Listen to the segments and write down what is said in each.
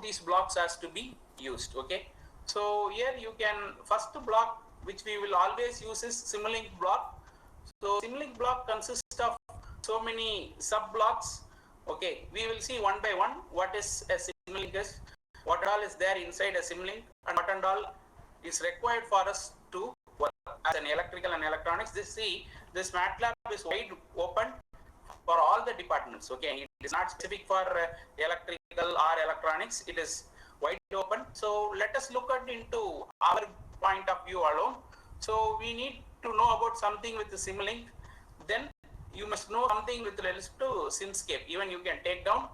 these blocks has to be used. Okay, so here you can, first block which we will always use is simulink block. So simulink block consists of so many sub blocks. Okay, we will see one by one what is a simulink is, what all is there inside a simulink, and what and all is required for us to work as an electrical and electronics. This MATLAB is wide open for all the departments. Okay, it is not specific for electrical or electronics. It is wide open. So let us look at into our point of view alone. So we need to know about something with the simulink. Then you must know something with relation to simscape. Even you can take down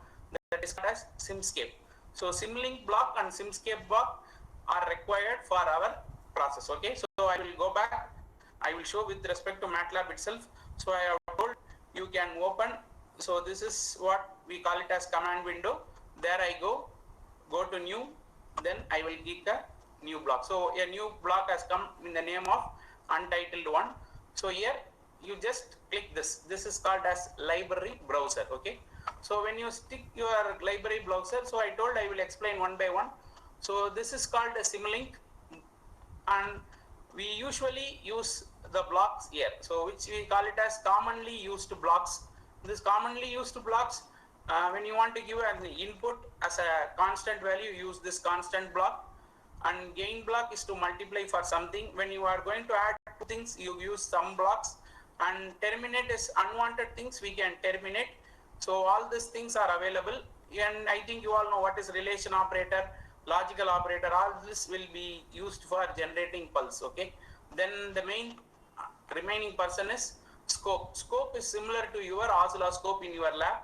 that is called as simscape. So simulink block and simscape block are required for our process. Okay, so I will go back. I will show with respect to MATLAB itself. So I have told you can open. So this is what we call it as command window. There I go to new. Then I will give the new block. So a new block has come in the name of untitled one. So here you just click this. This is called as library browser. Okay. So when you stick your library browser, so I told I will explain one by one. So this is called a simulink, and we usually use the blocks here. So which we call it as commonly used blocks. This commonly used blocks, when you want to give an input as a constant value, use this constant block, and gain block is to multiply for something. When you are going to add two things, you use sum blocks, and terminate is unwanted things we can terminate. So all these things are available, and I think you all know what is relation operator, logical operator. All this will be used for generating pulse. Okay, then the main remaining person is scope. Scope is similar to your oscilloscope in your lab.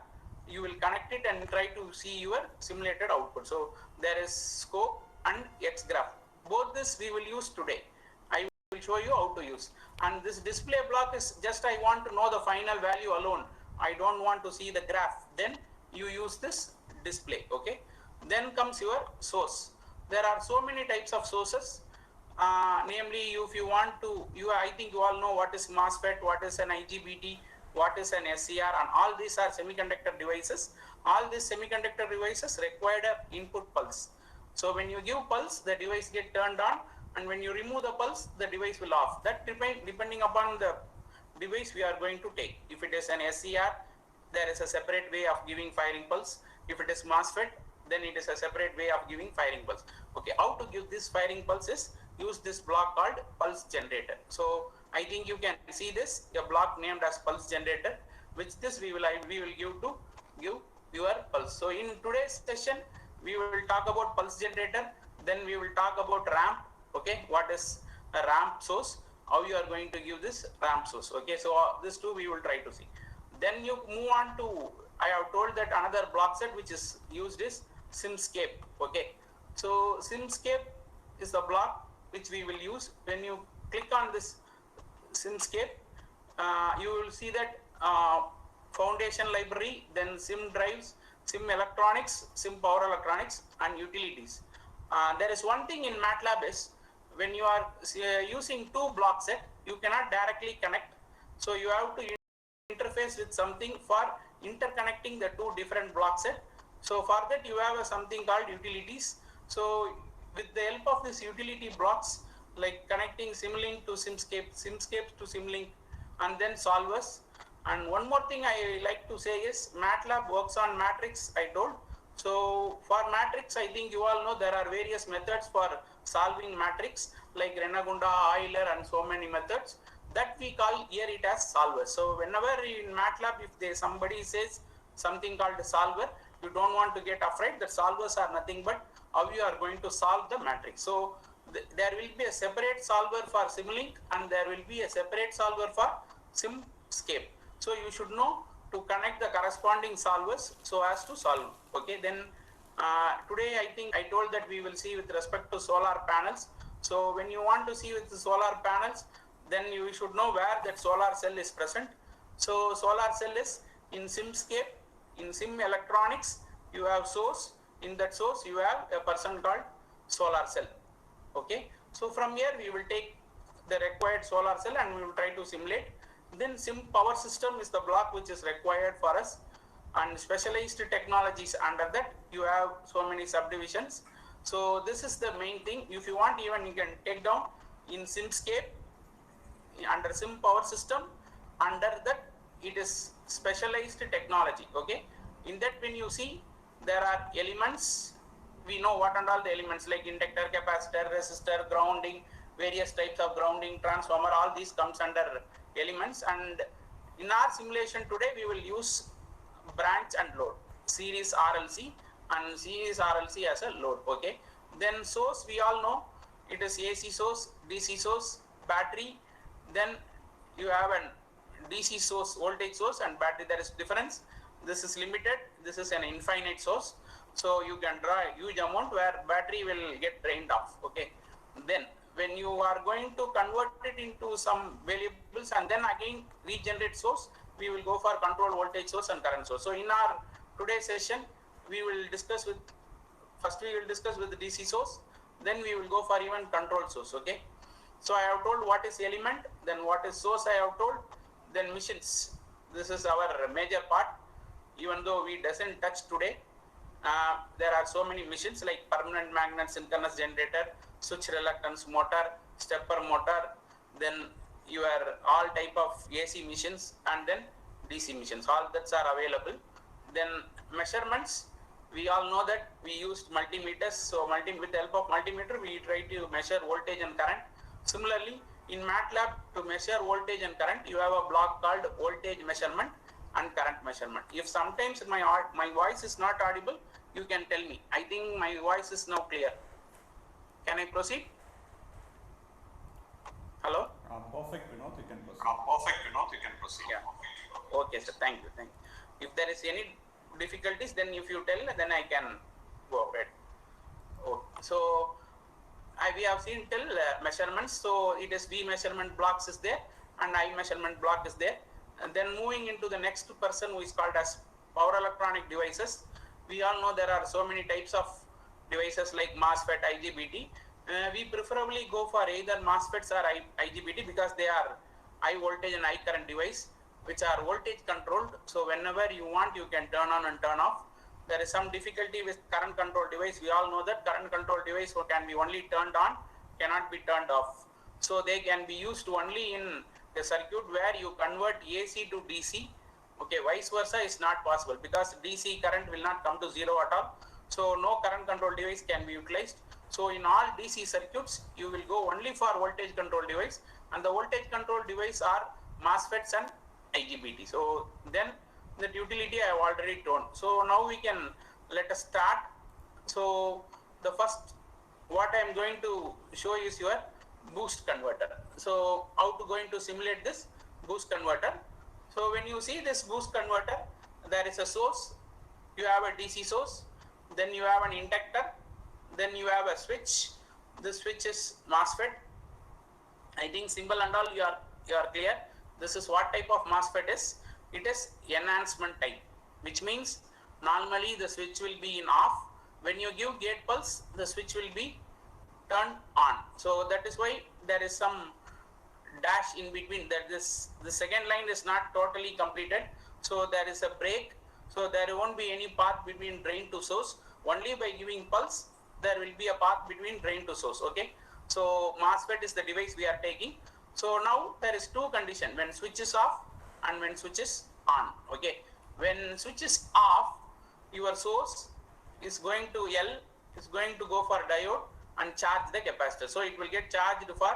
You will connect it and try to see your simulated output. So there is scope and X graph. Both this we will use today. I will show you how to use. And this display block is just I want to know the final value alone. I don't want to see the graph. Then you use this display. Okay. Then comes your source. There are so many types of sources. Namely, if you want to, I think you all know what is MOSFET, what is an IGBT, what is an SCR, and all these are semiconductor devices. All these semiconductor devices require an input pulse. So when you give pulse, the device get turned on, and when you remove the pulse, the device will off. That depending upon the device we are going to take. If it is an SCR, there is a separate way of giving firing pulse. If it is MOSFET, then it is a separate way of giving firing pulse. Okay, how to give this firing pulse is use this block called pulse generator. So I think you can see this, a block named as pulse generator, which this we will give to give your pulse. So in today's session, we will talk about pulse generator. Then we will talk about ramp. Okay, what is a ramp source? How you are going to give this ramp source? Okay, so this two we will try to see. Then you move on to, I have told that another block set which is used is simscape. Okay, so simscape is the block which we will use. When you click on this simscape, you will see that foundation library, then sim drives, sim electronics, sim power electronics, and utilities. There is one thing in MATLAB is when you are using two block set, you cannot directly connect. So you have to interface with something for interconnecting the two different block set. So for that you have something called utilities. So with the help of this utility blocks, like connecting simulink to simscape, simscape to simulink, and then solvers. And one more thing I like to say is MATLAB works on matrix, I told. So for matrix, I think you all know there are various methods for solving matrix, like Renagunda, Euler, and so many methods that we call here it as solver. So whenever in MATLAB, if somebody says something called a solver, you don't want to get afraid. The solvers are nothing but how you are going to solve the matrix. So there will be a separate solver for simulink, and there will be a separate solver for simscape. So you should know to connect the corresponding solvers so as to solve. Okay, then today I think I told that we will see with respect to solar panels. So when you want to see with the solar panels, then you should know where that solar cell is present. So solar cell is in simscape, in sim electronics, you have source. In that source, you have a person called solar cell. Okay, so from here we will take the required solar cell and we will try to simulate. Then sim power system is the block which is required for us. and specialized technologies. Under that you have so many subdivisions. So this is the main thing. If you want, even you can take down in Simscape under sim power system. Under that it is specialized technology. Okay, in that when you see there are elements, we know what and all the elements like inductor, capacitor, resistor, grounding, various types of grounding, transformer, all these comes under elements. And in our simulation today we will use branch and load, series RLC and series RLC as a load. Okay, then source we all know it is AC source, DC source, battery. Then you have an DC source, voltage source, and battery. There is difference. This is limited, this is an infinite source. So you can draw a huge amount where battery will get drained off. Okay, then when you are going to convert it into some variables and then again regenerate source, we will go for control voltage source and current source. So in our today's session we will discuss with, first we will discuss with the DC source, then we will go for even control source. Okay, so I have told what is element, then what is source I have told, then machines. This is our major part, even though we doesn't touch today. There are so many machines like permanent magnet, synchronous generator, switch reluctance motor, stepper motor, then your all type of AC machines, and then DC machines, all that are available. Then measurements, we all know that we used multimeters. So with the help of multimeter we try to measure voltage and current. Similarly in MATLAB, to measure voltage and current you have a block called voltage measurement and current measurement. If sometimes my voice is not audible, you can tell me. I think my voice is now clear. Can I proceed? Hello? Perfect, Vinod, you can proceed. Perfect, Vinod, you can proceed. Yeah. Okay, sir. Thank you. Thank you. If there is any difficulties, then if you tell, then I can go ahead. Okay. So we have seen till measurements. So it is V measurement blocks is there and I measurement block is there. And then moving into the next person who is called as power electronic devices. We all know there are so many types of devices like MOSFET, IGBT. We preferably go for either MOSFETs or IGBT because they are high voltage and high current device which are voltage controlled. So whenever you want you can turn on and turn off. There is some difficulty with current control device. We all know that current control device can be only turned on, cannot be turned off. So they can be used only in a circuit where you convert AC to DC. Okay, vice versa is not possible because DC current will not come to zero at all. So no current control device can be utilized. So in all DC circuits, you will go only for voltage control device, and the voltage control device are MOSFETs and IGBT. So then that utility I have already told. So now we can let us start. So the first what I am going to show is your boost converter. So how to going to simulate this boost converter. So when you see this boost converter, there is a source, you have a DC source, then you have an inductor, then you have a switch. This switch is MOSFET. I think symbol and all you are clear. This is what type of MOSFET is. It is enhancement type, which means normally the switch will be in off. When you give gate pulse, the switch will be turned on. So that is why there is some dash in between. That this the second line is not totally completed. So there is a break. So there won't be any path between drain to source. Only by giving pulse, there will be a path between drain to source. Okay. So MOSFET is the device we are taking. So now there is two conditions: when switch is off and when switch is on. Okay. When switch is off, your source is going to is going to go for diode and charge the capacitor. So it will get charged for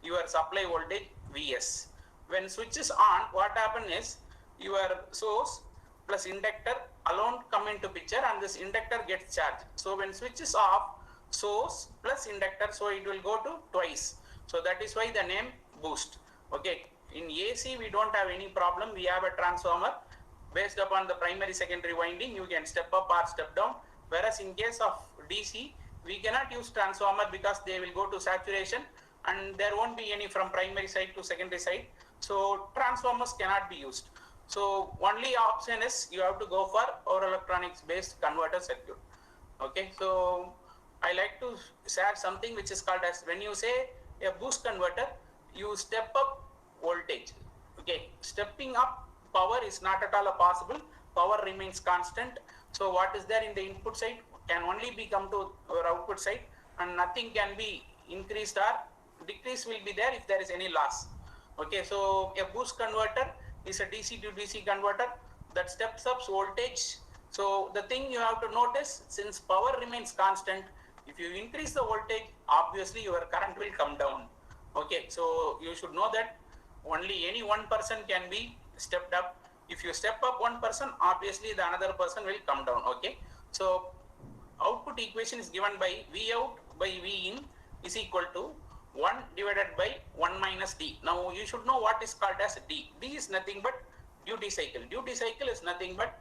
your supply voltage Vs. When switch is on, what happen is your source plus inductor alone come into picture and this inductor gets charged. So when switch is off, source plus inductor, so it will go to twice. So that is why the name boost. Okay. In AC we don't have any problem. We have a transformer based upon the primary secondary winding. You can step up or step down. Whereas in case of DC, we cannot use transformer because they will go to saturation and there won't be any from primary side to secondary side. So transformers cannot be used. So only option is you have to go for power electronics based converter circuit. Okay. So I like to share something which is called as, when you say a boost converter, you step up voltage. Okay. Stepping up power is not at all possible power remains constant. So what is there in the input side can only be come to our output side, and nothing can be increased or decrease will be there if there is any loss. Okay, so a boost converter is a DC to DC converter that steps up voltage. So the thing you have to notice, since power remains constant, if you increase the voltage, obviously your current will come down. Okay, so you should know that only any one person can be stepped up. If you step up one person, obviously the another person will come down. Okay, so output equation is given by V out by V in is equal to 1 divided by 1 minus D. Now you should know what is called as D. D is nothing but duty cycle. Duty cycle is nothing but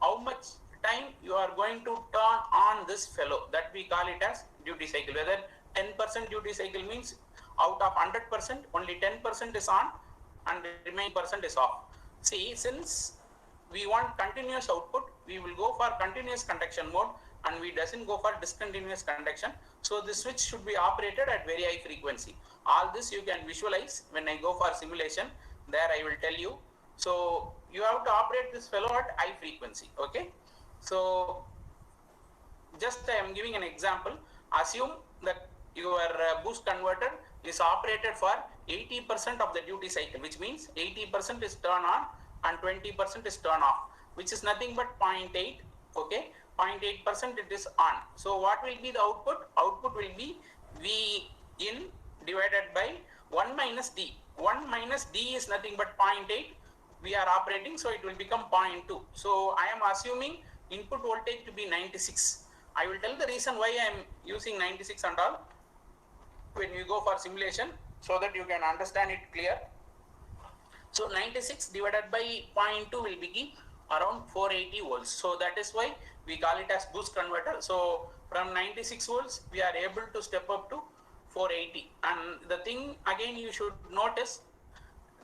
how much time you are going to turn on this fellow, that we call it as duty cycle. Whether 10% duty cycle means out of 100% only 10% is on and the remaining percent is off. See, since we want continuous output, we will go for continuous conduction mode and we doesn't go for discontinuous conduction. So this switch should be operated at very high frequency. All this you can visualize when I go for simulation. There I will tell you. So you have to operate this fellow at high frequency. Okay. So just I am giving an example. Assume that your boost converter is operated for 80% of the duty cycle, which means 80% is turn on and 20% is turn off, which is nothing but 0.8. Okay, 0.8% it is on. So what will be the output? Output will be V in divided by 1 minus D. 1 minus D is nothing but 0.8. We are operating, so it will become 0.2. So I am assuming input voltage to be 96. I will tell the reason why I am using 96 and all when we go for simulation, so that you can understand it clear. So 96 divided by 0.2 will be around 480 volts. So that is why we call it as boost converter. So from 96 volts we are able to step up to 480. And the thing again you should notice,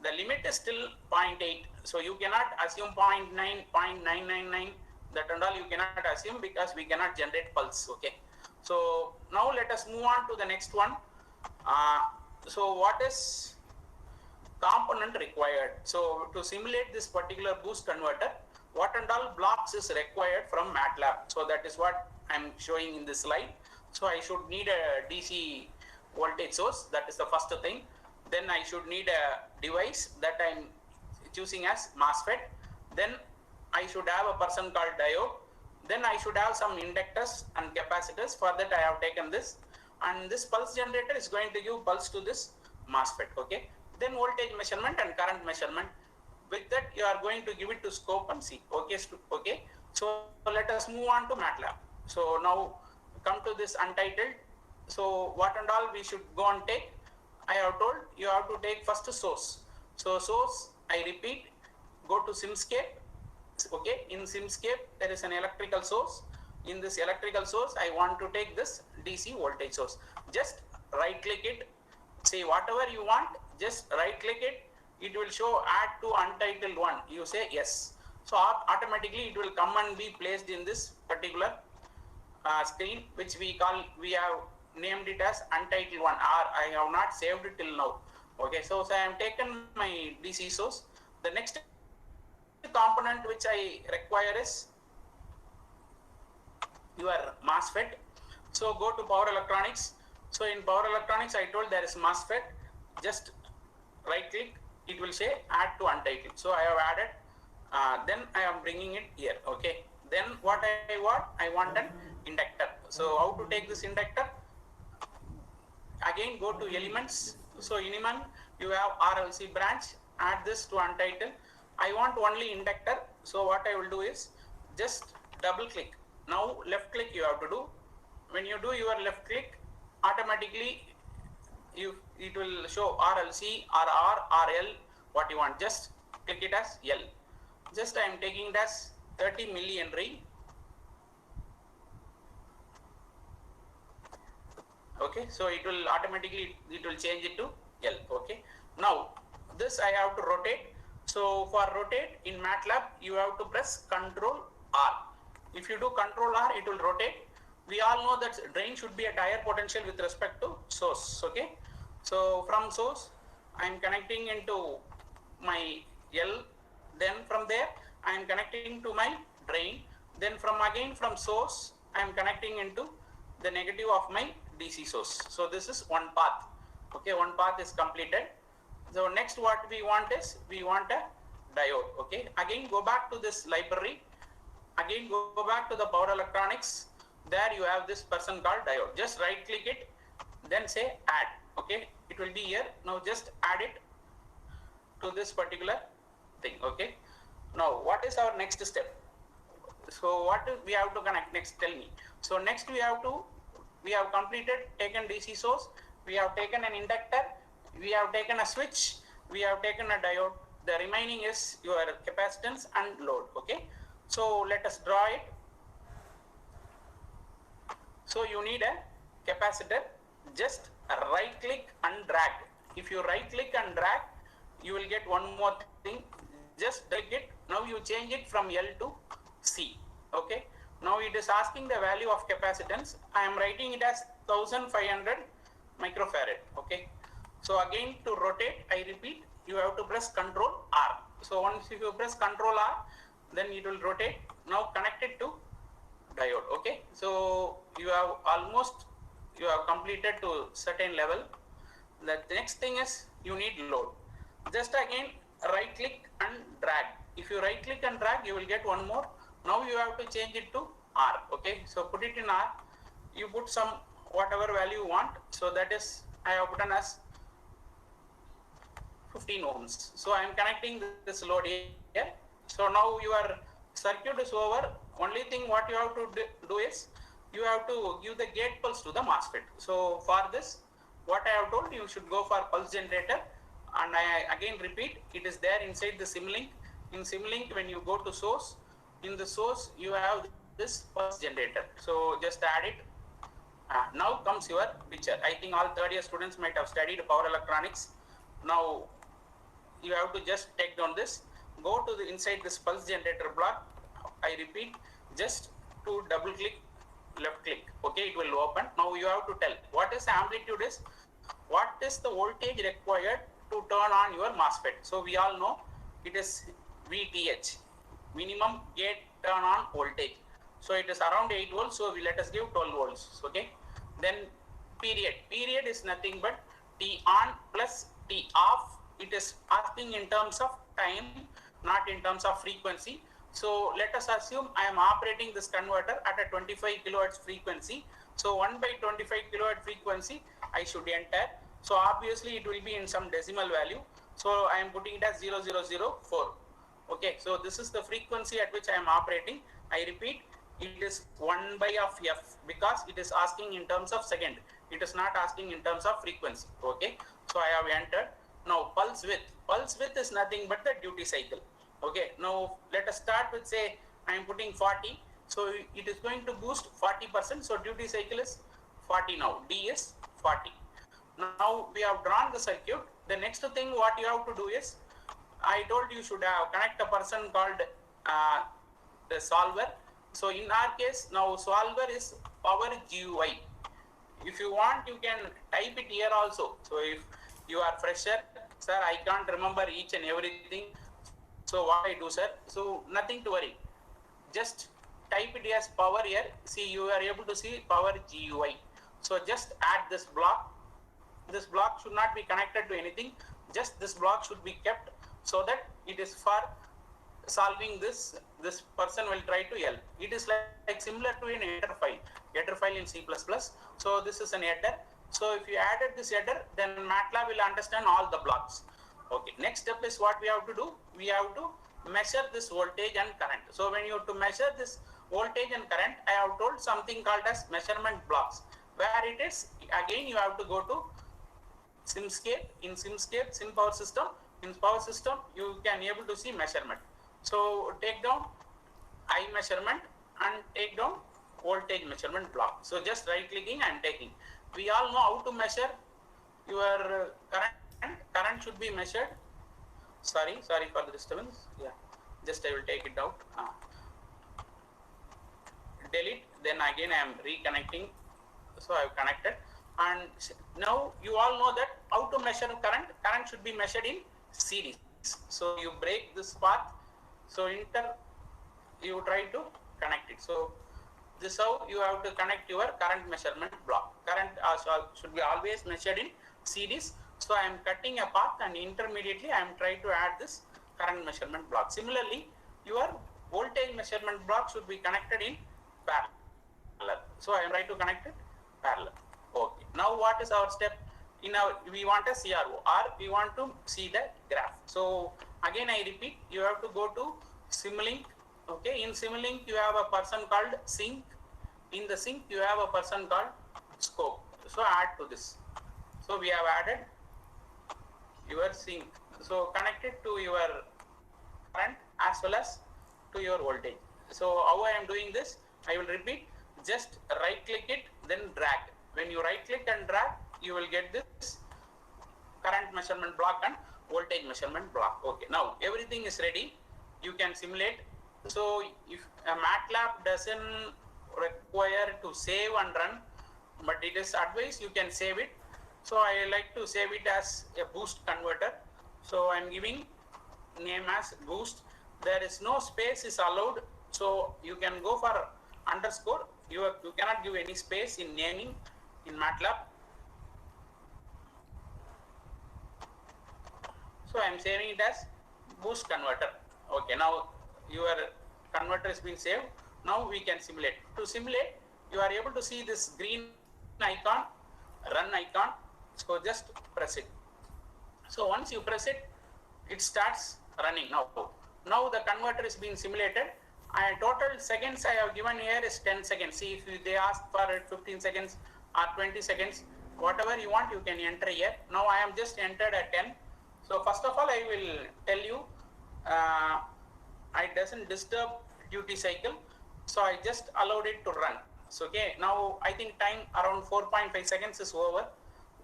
the limit is still 0.8. So you cannot assume 0.9, 0.999, that and all you cannot assume, because we cannot generate pulse. Okay. So now let us move on to the next one. So what is component required? So to simulate this particular boost converter, what and all blocks is required from MATLAB? So that is what I am showing in this slide. So I should need a DC voltage source, that is the first thing. Then I should need a device that I am choosing as MOSFET. Then I should have a person called diode. Then I should have some inductors and capacitors. For that I have taken this, and this pulse generator is going to give pulse to this MOSFET. Okay. Then voltage measurement and current measurement. With that you are going to give it to scope and see. Okay. Okay. So let us move on to MATLAB. So now come to this untitled. So what and all we should go and take? I have told you have to take first source. So source, I repeat, go to SimScape. Okay, in SimScape there is an electrical source. In this electrical source I want to take this DC voltage source. Just right click it, say whatever you want, just right click it. It will show add to untitled one. You say yes. So automatically it will come and be placed in this particular screen, which we have named it as untitled one, or I have not saved it till now. Okay, so I have taken my DC source. The next component which I require is your MOSFET. So go to power electronics. So in power electronics I told there is MOSFET. Just right click, it will say add to untitled. So I have added, then I am bringing it here. Okay, then what I want an inductor. So how to take this inductor? Again go to elements. So in Iman you have RLC branch, add this to untitled. I want only inductor. So what I will do is just double click. Now left click you have to do. When you do your left click, automatically it will show RLC or R or L, what you want. Just click it as L. Just I am taking it as 30 millihenry. Okay, so it will automatically change it to L. Okay, now this I have to rotate. So for rotate in MATLAB you have to press Ctrl R. If you do Ctrl R, it will rotate. We all know that drain should be at higher potential with respect to source. Okay, so from source I am connecting into my L. Then from there I am connecting to my drain. Then from source, I am connecting into the negative of my DC source. So this is one path. Okay, one path is completed. So next what we want is, we want a diode. Okay, again go back to this library. Again go back to the power electronics. There you have this person called diode. Just right click it, then say add. Okay, it will be here. Now just add it to this particular thing. Okay, now what is our next step? So what we have to connect next? Tell me. So next we have completed, taken DC source, we have taken an inductor, we have taken a switch, we have taken a diode. The remaining is your capacitance and load. Okay, so let us draw it. So you need a capacitor. Just right click and drag. If you right click and drag, you will get one more thing. Just drag it. Now you change it from L to C. Okay, now it is asking the value of capacitance. I am writing it as 1500 microfarad. Okay, so again to rotate, I repeat, you have to press Ctrl R. So once if you press Ctrl R, then it will rotate. Now connect it to diode. Okay, so you have completed to certain level. The next thing is you need load. Just again right click and drag. If you right click and drag, you will get one more. Now you have to change it to R. Okay, so put it in R. You put some whatever value you want. So that is, I have put as 15 ohms. So I am connecting this load here. So now your circuit is over. Only thing what you have to do is, you have to give the gate pulse to the MOSFET. So for this, what I have told, you should go for pulse generator. And I again repeat, it is there inside the simulink. In simulink, when you go to source, in the source you have this pulse generator. So just add it. Now comes your picture. I think all third year students might have studied power electronics. Now you have to just take down this, go to the inside this pulse generator block. I repeat, just to double click, left click. Okay, it will open. Now you have to tell what is the amplitude is, what is the voltage required to turn on your MOSFET. So we all know it is VTH, minimum gate turn on voltage. So it is around 8 volts. So let us give 12 volts. Okay. Then period. Period is nothing but T on plus T off. It is asking in terms of time, not in terms of frequency. So let us assume I am operating this converter at a 25 kilohertz frequency. So 1 by 25 kilohertz frequency I should enter. So obviously it will be in some decimal value. So I am putting it as 0004. Okay, so this is the frequency at which I am operating. I repeat, it is 1 by of f, because it is asking in terms of second. It is not asking in terms of frequency. Okay, so I have entered. Now pulse width. Pulse width is nothing but the duty cycle. Okay, now let us start with, say I am putting 40. So it is going to boost 40%. So duty cycle is 40 now. D is 40. Now we have drawn the circuit. The next thing what you have to do is, I told you should have connect a person called the solver. So in our case, now solver is power GUI. If you want, you can type it here also. So if you are fresher, sir, I can't remember each and everything. So what I do, sir? So nothing to worry. Just type it as power here. See, you are able to see power GUI. So just add this block. This block should not be connected to anything. Just this block should be kept, so that it is for solving this. This person will try to help. It is like similar to an header file in C++. So this is an header. So if you added this header, then MATLAB will understand all the blocks. Okay. Next step is what we have to do. We have to measure this voltage and current. So when you have to measure this voltage and current, I have told something called as measurement blocks. Where it is, again you have to go to SimScape. In SimScape, SimPower System. In Power System, you can able to see measurement. So take down I measurement and take down voltage measurement block. So just right clicking and taking. We all know how to measure your current. Current should be measured. Sorry for the disturbance. Yeah, just I will take it out. Delete. Then again I am reconnecting. So I have connected. And now you all know that how to measure current. Current should be measured in series. So you break this path So you try to connect it. So this is how you have to connect your current measurement block. Current should be always measured in series. So I am cutting a path and intermediately I am trying to add this current measurement block. Similarly, your voltage measurement block should be connected in parallel. So I am trying to connect it parallel. Okay. Now what is our step? We want a CRO or we want to see the graph. So again I repeat, you have to go to simulink. Okay, in simulink you have a person called sync. In the sync you have a person called scope. So add to this. So we have added your sync. So connect it to your current as well as to your voltage. So how I am doing this? I will repeat. Just right click it, then drag. When you right click and drag, you will get this current measurement block and voltage measurement block. Okay, now everything is ready. You can simulate. So if a MATLAB doesn't require to save and run, but it is advised you can save it. So I like to save it as a boost converter. So I am giving name as boost. There is no space is allowed. So you can go for underscore. You cannot give any space in naming in MATLAB. So I am saving it as boost converter. Okay, now your converter has been saved. Now we can simulate. To simulate, you are able to see this green icon, run icon. So just press it. So once you press it, it starts running now. Now the converter is being simulated. And total seconds I have given here is 10 seconds. See, if they ask for 15 seconds or 20 seconds, whatever you want, you can enter here. Now I am just entered at 10. So first of all, I will tell you, it doesn't disturb duty cycle. So I just allowed it to run. So okay, now I think time around 4.5 seconds is over.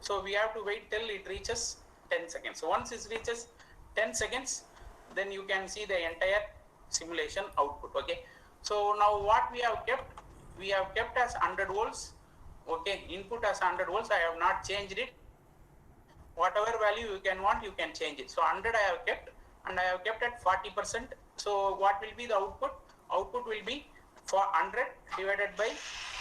So we have to wait till it reaches 10 seconds. So once it reaches 10 seconds, then you can see the entire simulation output. Okay. So now what we have kept as 100 volts. Okay, input as 100 volts. I have not changed it. Whatever value you can want, you can change it. So 100 I have kept, and I have kept at 40%. So what will be the output? Output will be for 100 divided by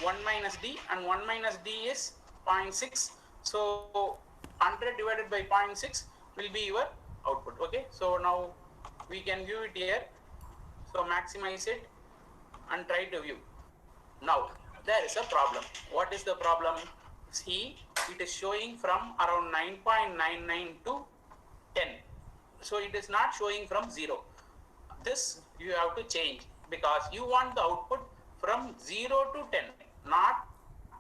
1 minus d, and 1 minus d is 0.6. So 100 divided by 0.6 will be your output. Okay. So now we can view it here. So maximize it and try to view. Now there is a problem. What is the problem? See, it is showing from around 9.99 to 10. So it is not showing from 0. This you have to change, because you want the output from 0 to 10, not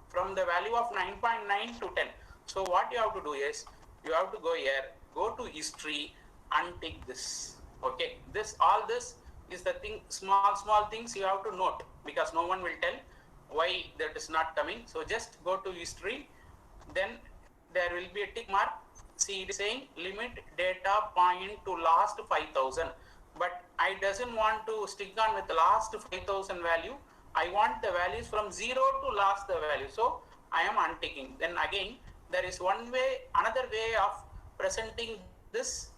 from the value of 9.9 to 10. So what you have to do is, you have to go here, go to history and take this. Okay, all this is the thing, small things you have to note, because no one will tell why that is not coming. So just go to history, then there will be a tick mark. See, it is saying limit data point to last 5000, but I doesn't want to stick on with the last 5000 value. I want the values from 0 to last the value. So I am unticking. Then again, there is another way of presenting this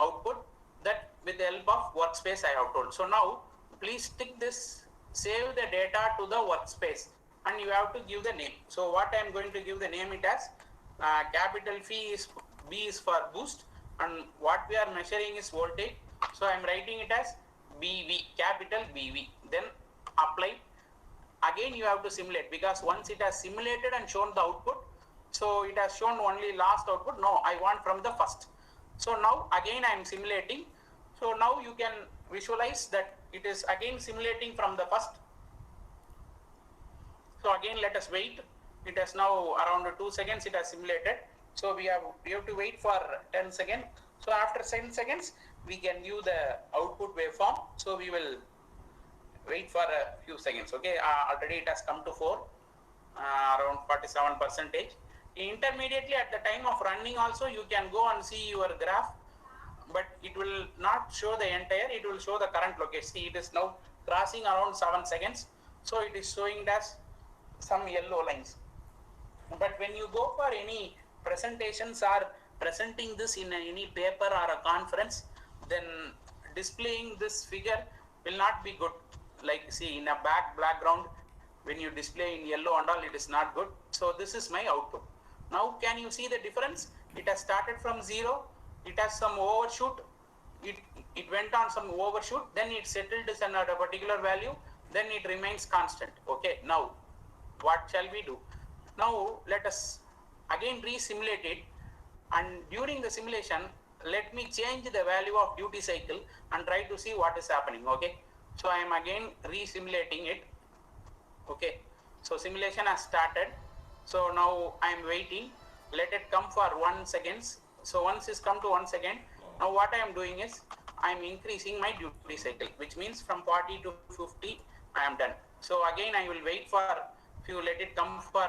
output, that with the help of workspace I have told. So now please tick this, save the data to the workspace, and you have to give the name. So what I am going to give the name it as, capital B is for boost, and what we are measuring is voltage. So I am writing it as BV, capital BV. Then apply. Again you have to simulate, because once it has simulated and shown the output, so it has shown only last output. No, I want from the first. So now again I am simulating. So now you can visualize that it is again simulating from the first. So again let us wait. It has now around 2 seconds it has simulated. So we have to wait for 10 seconds. So after 10 seconds we can view the output waveform. So we will wait for a few seconds. Okay, already it has come to 4, around 47%. Intermediately at the time of running also you can go and see your graph, but it will not show the entire, it will show the current location. See, it is now crossing around 7 seconds. So it is showing as some yellow lines. But when you go for any presentations or presenting this in any paper or a conference, then displaying this figure will not be good. Like see in a background, when you display in yellow and all, it is not good. So this is my output. Now can you see the difference? It has started from 0, it has some overshoot, it went on some overshoot, then it settled at a particular value, then it remains constant. Okay, now what shall we do? Now let us again re-simulate it, and during the simulation let me change the value of duty cycle and try to see what is happening. Okay, so I am again re-simulating it. Okay, so simulation has started. So now I am waiting, let it come for 1 second. So once it's come to 1 second, now what I am doing is I am increasing my duty cycle, which means from 40 to 50 I am done. So again I will wait for few, let it come for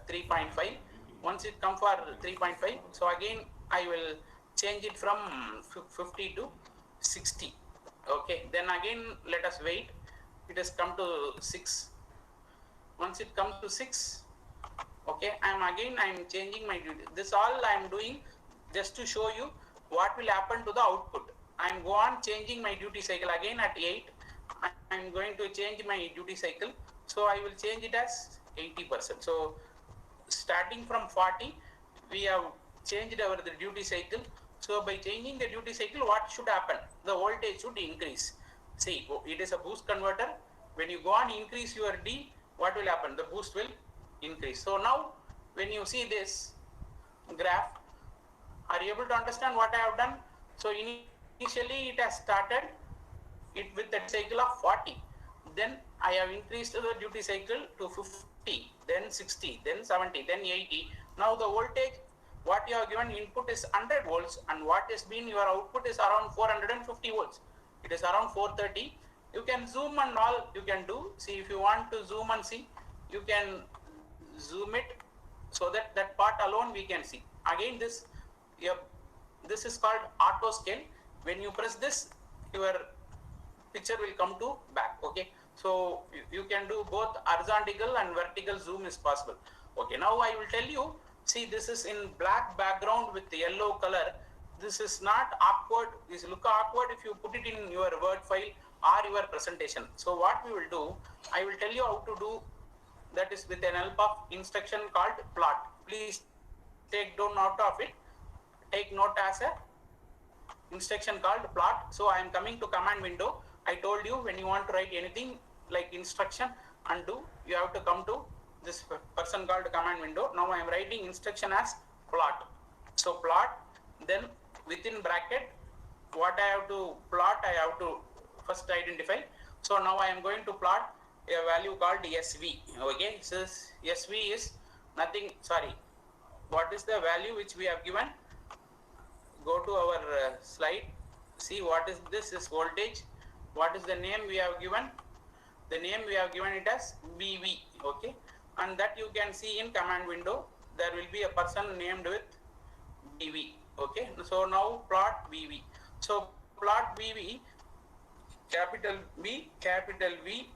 3.5. Once it come for 3.5, so again I will change it from 50 to 60. Okay, then again let us wait, it has come to 6. Once it comes to 6, okay, I am changing my duty. This all I am doing just to show you what will happen to the output. I am go on changing my duty cycle again at 8. I am going to change my duty cycle. So I will change it as 80%. So starting from 40, we have changed the duty cycle. So by changing the duty cycle, what should happen? The voltage should increase. See, it is a boost converter. When you go on increase your D, what will happen? The boost will increase. So now when you see this graph, are you able to understand what I have done? So initially it has started it with a cycle of 40. Then I have increased the duty cycle to 50, then 60, then 70, then 80. Now the voltage, what you have given input is 100 volts, and what has been your output is around 450 volts. It is around 430. You can zoom and all you can do. See, if you want to zoom and see, you can zoom it so that that part alone we can see. Again, this is called auto scale. When you press this, your picture will come to back. Okay, so you can do both horizontal and vertical zoom is possible. Okay, now I will tell you. See, this is in black background with yellow color. This is not awkward. This look awkward if you put it in your Word file or your presentation. So what we will do, I will tell you how to do. That is with an help of instruction called plot. Please take note of it. Take note as a instruction called plot. So I am coming to command window. I told you when you want to write anything like instruction undo, you have to come to this person called command window. Now I am writing instruction as plot. So plot, then within bracket, what I have to plot, I have to first identify. So now I am going to plot a value called SV. Okay, so SV is nothing, sorry, what is the value which we have given? Go to our slide, see what is this is voltage. What is the name we have given? The name we have given it as BV. Okay, and that you can see in command window. There will be a person named with BV. Okay, so now plot BV. So plot BV, capital B, capital V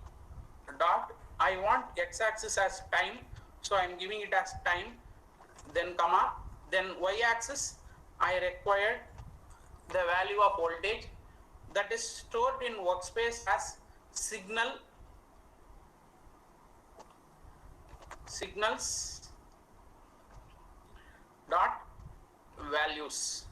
dot, I want x-axis as time, so I am giving it as time, then comma, then y-axis I required the value of voltage that is stored in workspace as signals dot values.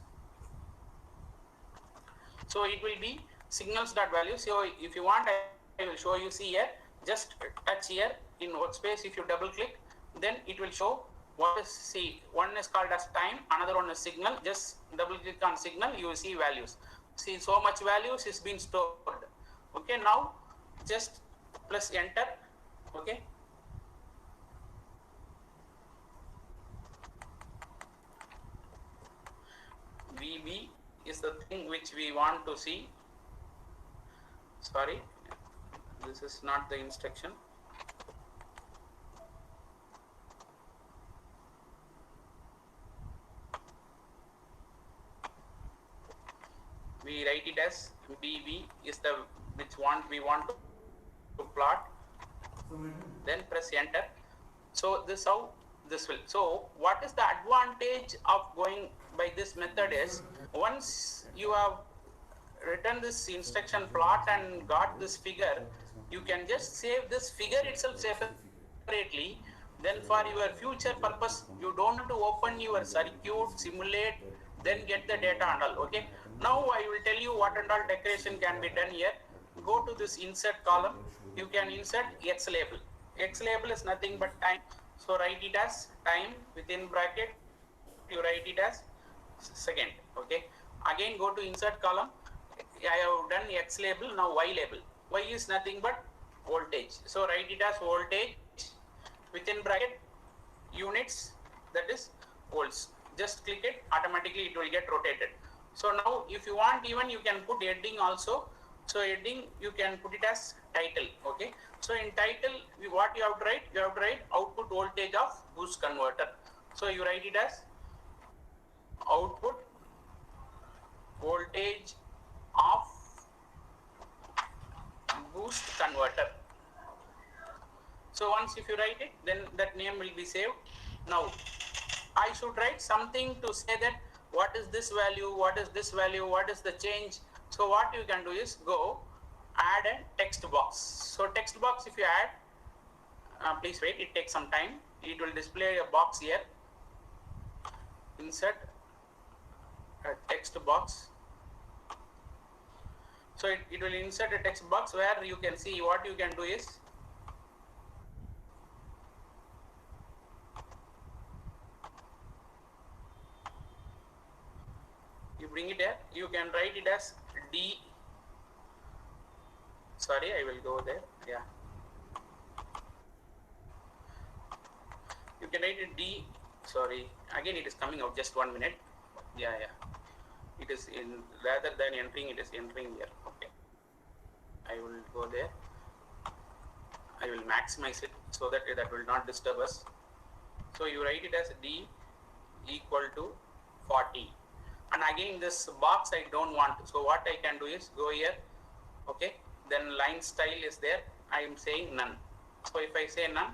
So it will be signals dot values. So if you want, I will show you. See here, just touch here in workspace. If you double click, then it will show what is, see, one is called as time, another one is signal. Just double click on signal, you will see values. See, so much values is being stored. Okay, now just press enter. Okay, VB is the thing which we want to see. Sorry, this is not the instruction. We write it as BV is the which one we want to plot. Then press enter. So this how this will. So what is the advantage of going by this method is, once you have written this instruction plot and got this figure, you can just save this figure itself separately. Then for your future purpose, you don't have to open your circuit, simulate, then get the data and all. Okay. Now I will tell you what and all decoration can be done here. Go to this insert column. You can insert X label. X label is nothing but time. So write it as time within bracket. You write it as second. Okay. Again go to insert column. I have done X label. Now Y label. Y is nothing but voltage. So write it as voltage within bracket units, that is volts. Just click it, automatically it will get rotated. So now if you want, even you can put heading also. So heading you can put it as title. Okay. So in title what you have to write? You have to write output voltage of boost converter. So you write it as output voltage of boost converter. So once if you write it, then that name will be saved. Now I should write something to say that what is this value, what is this value, what is the change. So what you can do is go add a text box. So text box if you add, please wait, it takes some time. It will display a box here. Insert a text box. So it will insert a text box where you can see what you can do is you bring it here, you can write it as D. Sorry, I will go there. Yeah. You can write it D. Sorry, again it is coming out, just 1 minute. Yeah. It is in, rather than entering, it is entering here. Okay. I will go there. I will maximize it so that will not disturb us. So you write it as D equal to 40. And again this box I don't want. So what I can do is go here. Okay. Then line style is there. I am saying none. So if I say none,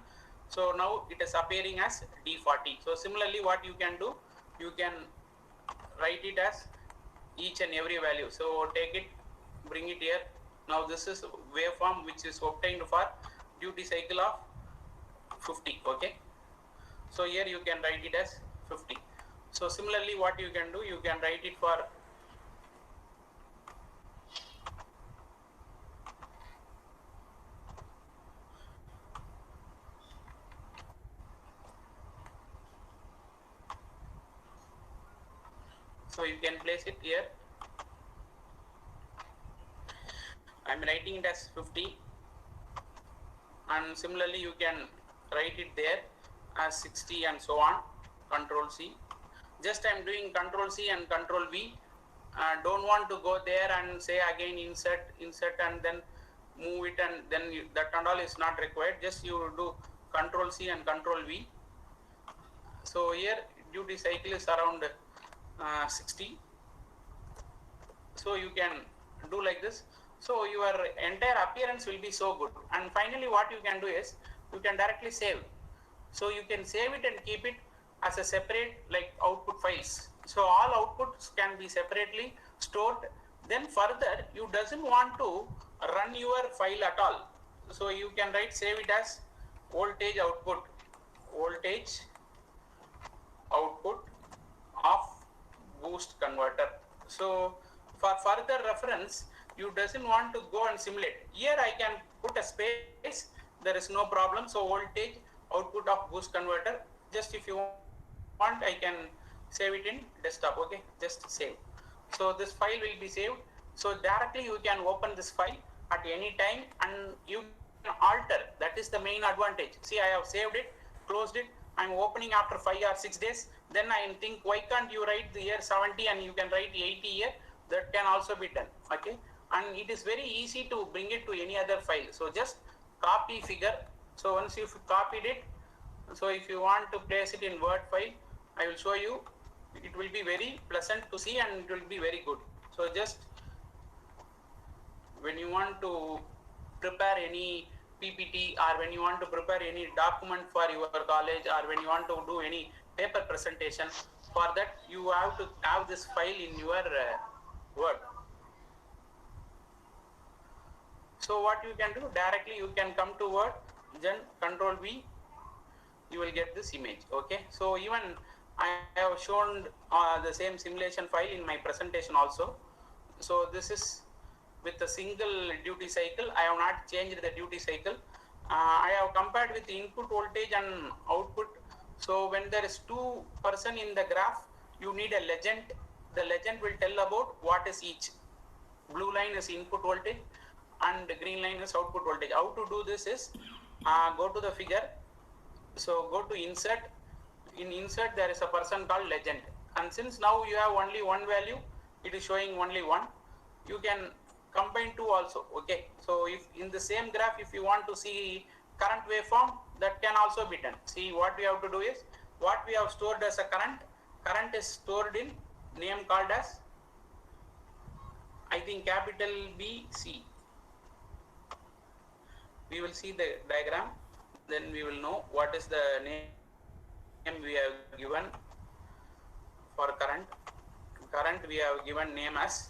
so now it is appearing as D40. So similarly what you can do, you can write it as each and every value. So take it, bring it here. Now this is waveform which is obtained for duty cycle of 50. Okay. So here you can write it as 50. So similarly what you can do, you can write it for so you can place it here. I am writing it as 50, and similarly you can write it there as 60 and so on. Control C. Just I am doing Control C and Control V. Don't want to go there and say again insert and then move it, and then that and all is not required. Just you do Control C and Control V. So here duty cycle is around 60. So you can do like this. So your entire appearance will be so good. And finally what you can do is you can directly save. So you can save it and keep it as a separate like output files. So all outputs can be separately stored. Then further you doesn't want to run your file at all. So you can write save it as voltage output of boost converter. So for further reference, you doesn't want to go and simulate. Here I can put a space, there is no problem. So voltage output of boost converter. Just if you want, I can save it in desktop. Okay, just save. So this file will be saved. So directly you can open this file at any time and you can alter. That is the main advantage. See, I have saved it, closed it. I'm opening after 5 or 6 days. Then I think, why can't you write the year 70 and you can write 80 here? That can also be done. Okay, and it is very easy to bring it to any other file. So just copy figure. So once you've copied it, so if you want to place it in Word file, I will show you. It will be very pleasant to see and it will be very good. So just when you want to prepare any PPT or when you want to prepare any document for your college or when you want to do any paper presentation, for that you have to have this file in your Word. So what you can do directly, you can come to Word, then Control V, you will get this image. Okay, so even I have shown the same simulation file in my presentation also. So this is with a single duty cycle. I have not changed the duty cycle. I have compared with the input voltage and output. So when there is two person in the graph, you need a legend. The legend will tell about what is each. Blue line is input voltage and the green line is output voltage. How to do this is, go to the figure. So go to insert. In insert there is a person called legend, and since now you have only one value, it is showing only one. You can combine two also. Okay, so if in the same graph, if you want to see current waveform, that can also be done. See, what we have to do is, what we have stored as a current is stored in name called as, I think, capital BC. We will see the diagram, then we will know what is the name we have given for current. Current we have given name as,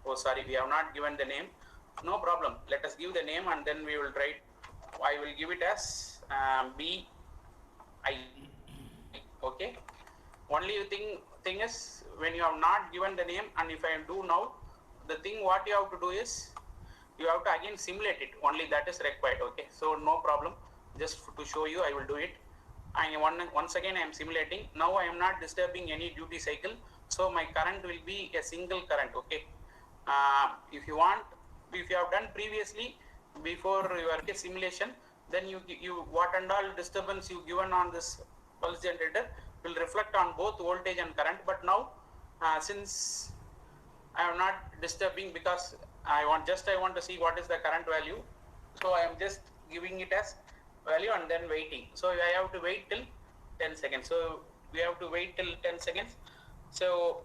oh sorry, we have not given the name. No problem, let us give the name and then we will write. I will give it as BI. Okay, only thing is, when you have not given the name, and if I do now, the thing what you have to do is, you have to again simulate it, only that is required. Okay, so no problem, just to show you I will do it. And once again I am simulating. Now I am not disturbing any duty cycle, so my current will be a single current. Okay, if you want, if you have done previously before your simulation, then you what and all disturbance you given on this pulse generator will reflect on both voltage and current. But now since I am not disturbing, because I want to see what is the current value, so I am just giving it as value and then waiting. So I have to wait till 10 seconds. So we have to wait till 10 seconds. So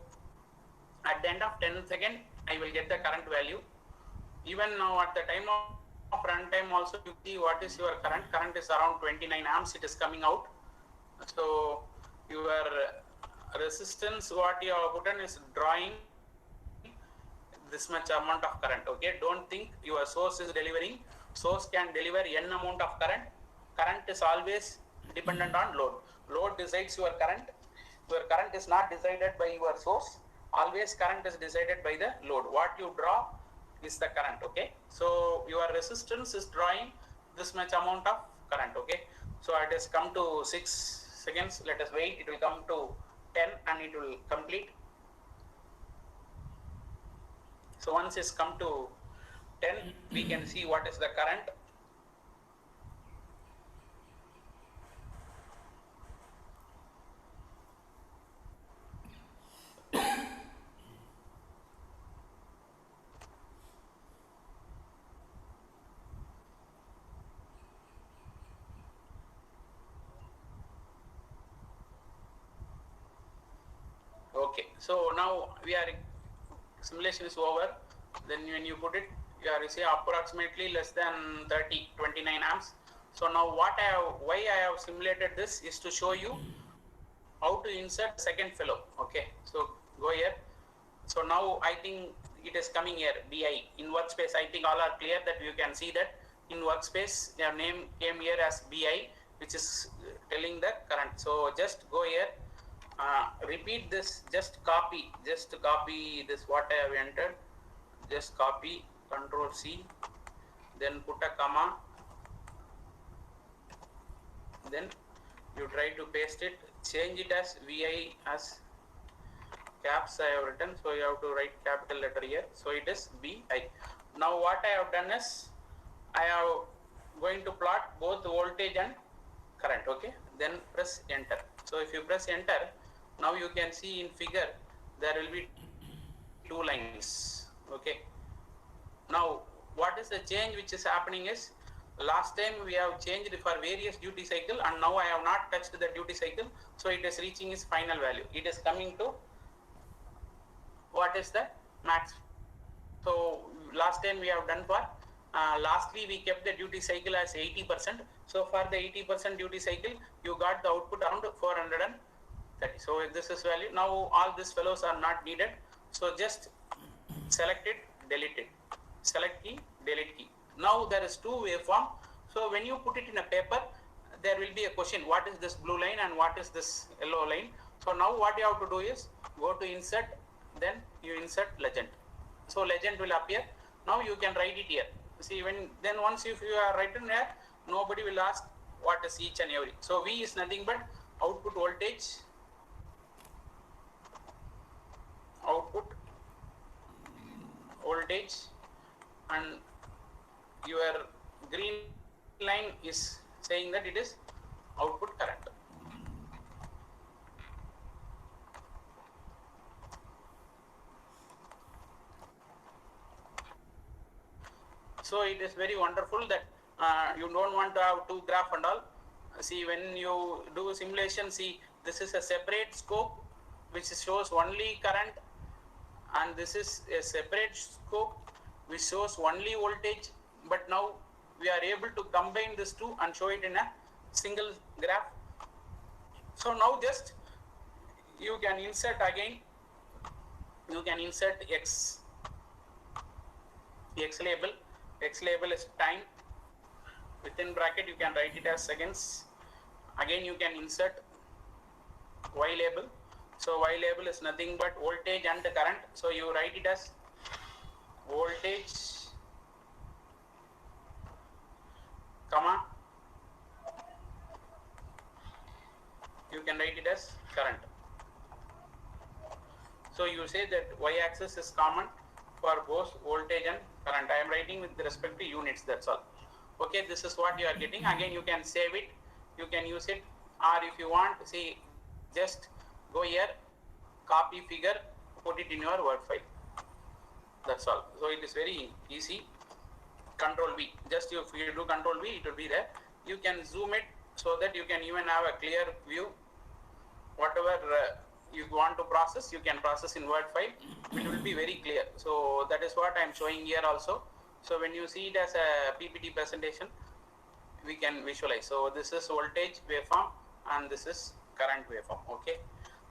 at the end of 10 seconds, I will get the current value. Even now at the time of runtime also, you see what is your current. Current is around 29 amps, it is coming out. So your resistance, what you have put in, is drawing this much amount of current. Okay, don't think your source is delivering. Source can deliver n amount of current. Current is always dependent on load. Load decides your current. Your current is not decided by your source. Always current is decided by the load. What you draw is the current. Okay, so your resistance is drawing this much amount of current. Okay, so it has come to 6 seconds. Let us wait. It will come to 10 and it will complete. So once it's come to 10, we can see what is the current. Okay, so now simulation is over. Then when you put it, you see approximately less than 29 amps. So now why I have simulated this is to show you how to insert second fellow. Okay, so go here. So now I think it is coming here, BI in workspace. I think all are clear that you can see that in workspace their name came here as BI, which is telling the current. So just go here, repeat this, just copy this what I have entered, just copy, Control C, then put a comma, then you try to paste it, change it as VI as caps I have written, so you have to write capital letter here, so it is BI. Now what I have done is, I have going to plot both voltage and current. Okay, then press enter. So if you press enter, now you can see in figure there will be two lines. Okay, now what is the change which is happening is, last time we have changed for various duty cycle and now I have not touched the duty cycle, so it is reaching its final value. It is coming to what is the max. So last time we have done for lastly we kept the duty cycle as 80%. So for the 80% duty cycle you got the output around 430. So this is value. Now all these fellows are not needed, so just select it, delete it, select key, delete key. Now there is two waveform. So when you put it in a paper, there will be a question, what is this blue line and what is this yellow line? So now what you have to do is go to insert, then you insert legend. So legend will appear. Now you can write it here. See, then once if you are written here, nobody will ask what is each and every. So V is nothing but output voltage, and your green line is saying that it is output current. So it is very wonderful that you don't want to have two graph and all. See, when you do simulation, see, this is a separate scope which shows only current, and this is a separate scope which shows only voltage. But now we are able to combine these two and show it in a single graph. So now just you can insert again, you can insert X label. X label is time, within bracket you can write it as seconds. Again you can insert Y label. So Y label is nothing but voltage and current. So you write it as voltage, comma, you can write it as current. So you say that Y axis is common for both voltage and current. I am writing with respect to units, that's all. Okay, this is what you are getting. Again you can save it, you can use it, or if you want, see, just go here, copy figure, put it in your Word file. That's all. So it is very easy. Control V. Just if you do Control V, it will be there. You can zoom it so that you can even have a clear view. Whatever you want to process, you can process in Word file. It will be very clear. So that is what I am showing here also. So when you see it as a PPT presentation, we can visualize. So this is voltage waveform and this is current waveform. Okay.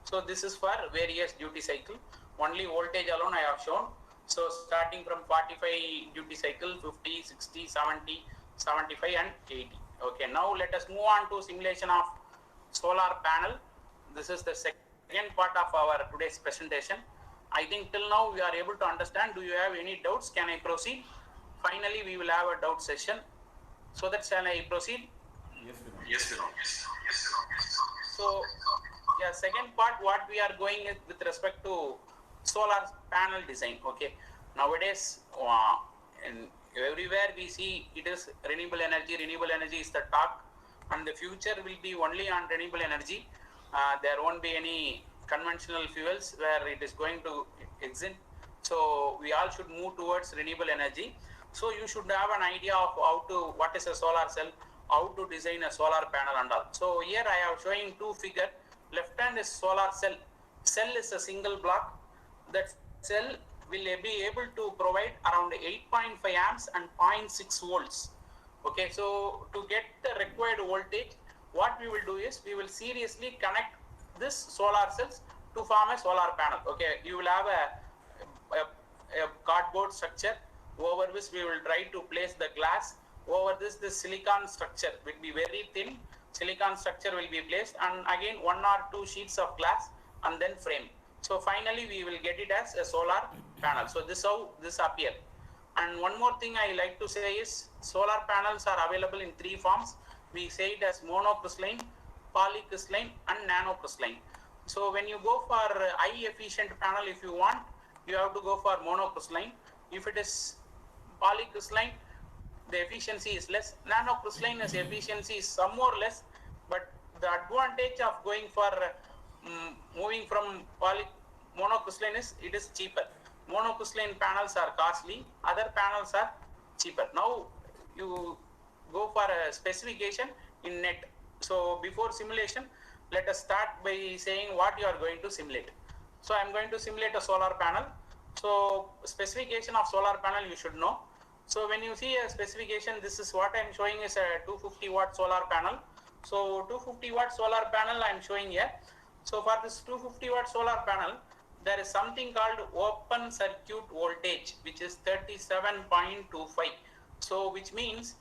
So this is for various duty cycle. Only voltage alone I have shown. So starting from 45 duty cycle, 50, 60, 70, 75 and 80. Okay. Now let us move on to simulation of solar panel. This is the second part of our today's presentation. I think till now we are able to understand. Do you have any doubts? Can I proceed? Finally, we will have a doubt session. So that shall I proceed? Yes, Vinod. Yes, Vinod. Yes, So, yeah, second part, what we are going is with respect to solar panel design. Okay, nowadays, everywhere we see it is renewable energy. Renewable energy is the talk, and the future will be only on renewable energy. There won't be any conventional fuels where it is going to exist. So we all should move towards renewable energy. So you should have an idea of what is a solar cell, how to design a solar panel and all. So here I am showing two figures. Left hand is solar cell. Cell is a single block. That cell will be able to provide around 8.5 amps and 0.6 volts. Okay, so to get the required voltage, what we will do is we will seriously connect this solar cells to form a solar panel. Okay, you will have a cardboard structure over which we will try to place the glass. Over this silicon structure will be very thin. Silicon structure will be placed, and again 1 or 2 sheets of glass and then frame. So finally we will get it as a solar panel. So this is how this appear. And one more thing I like to say is solar panels are available in 3 forms. We say it as monocrystalline, polycrystalline and nanocrystalline. So when you go for high efficient panel, if you want, you have to go for monocrystalline. If it is polycrystalline, the efficiency is less. Nanocrystalline efficiency is some more less, but the advantage of going for moving from monocrystalline is it is cheaper. Monocrystalline panels are costly, other panels are cheaper. Now you go for a specification in net. So before simulation, let us start by saying what you are going to simulate. So I am going to simulate a solar panel. So specification of solar panel you should know. So when you see a specification, this is what I am showing is a 250 watt solar panel. So 250 watt solar panel I am showing here. So for this 250 watt solar panel, there is something called open circuit voltage, which is 37.25. So which means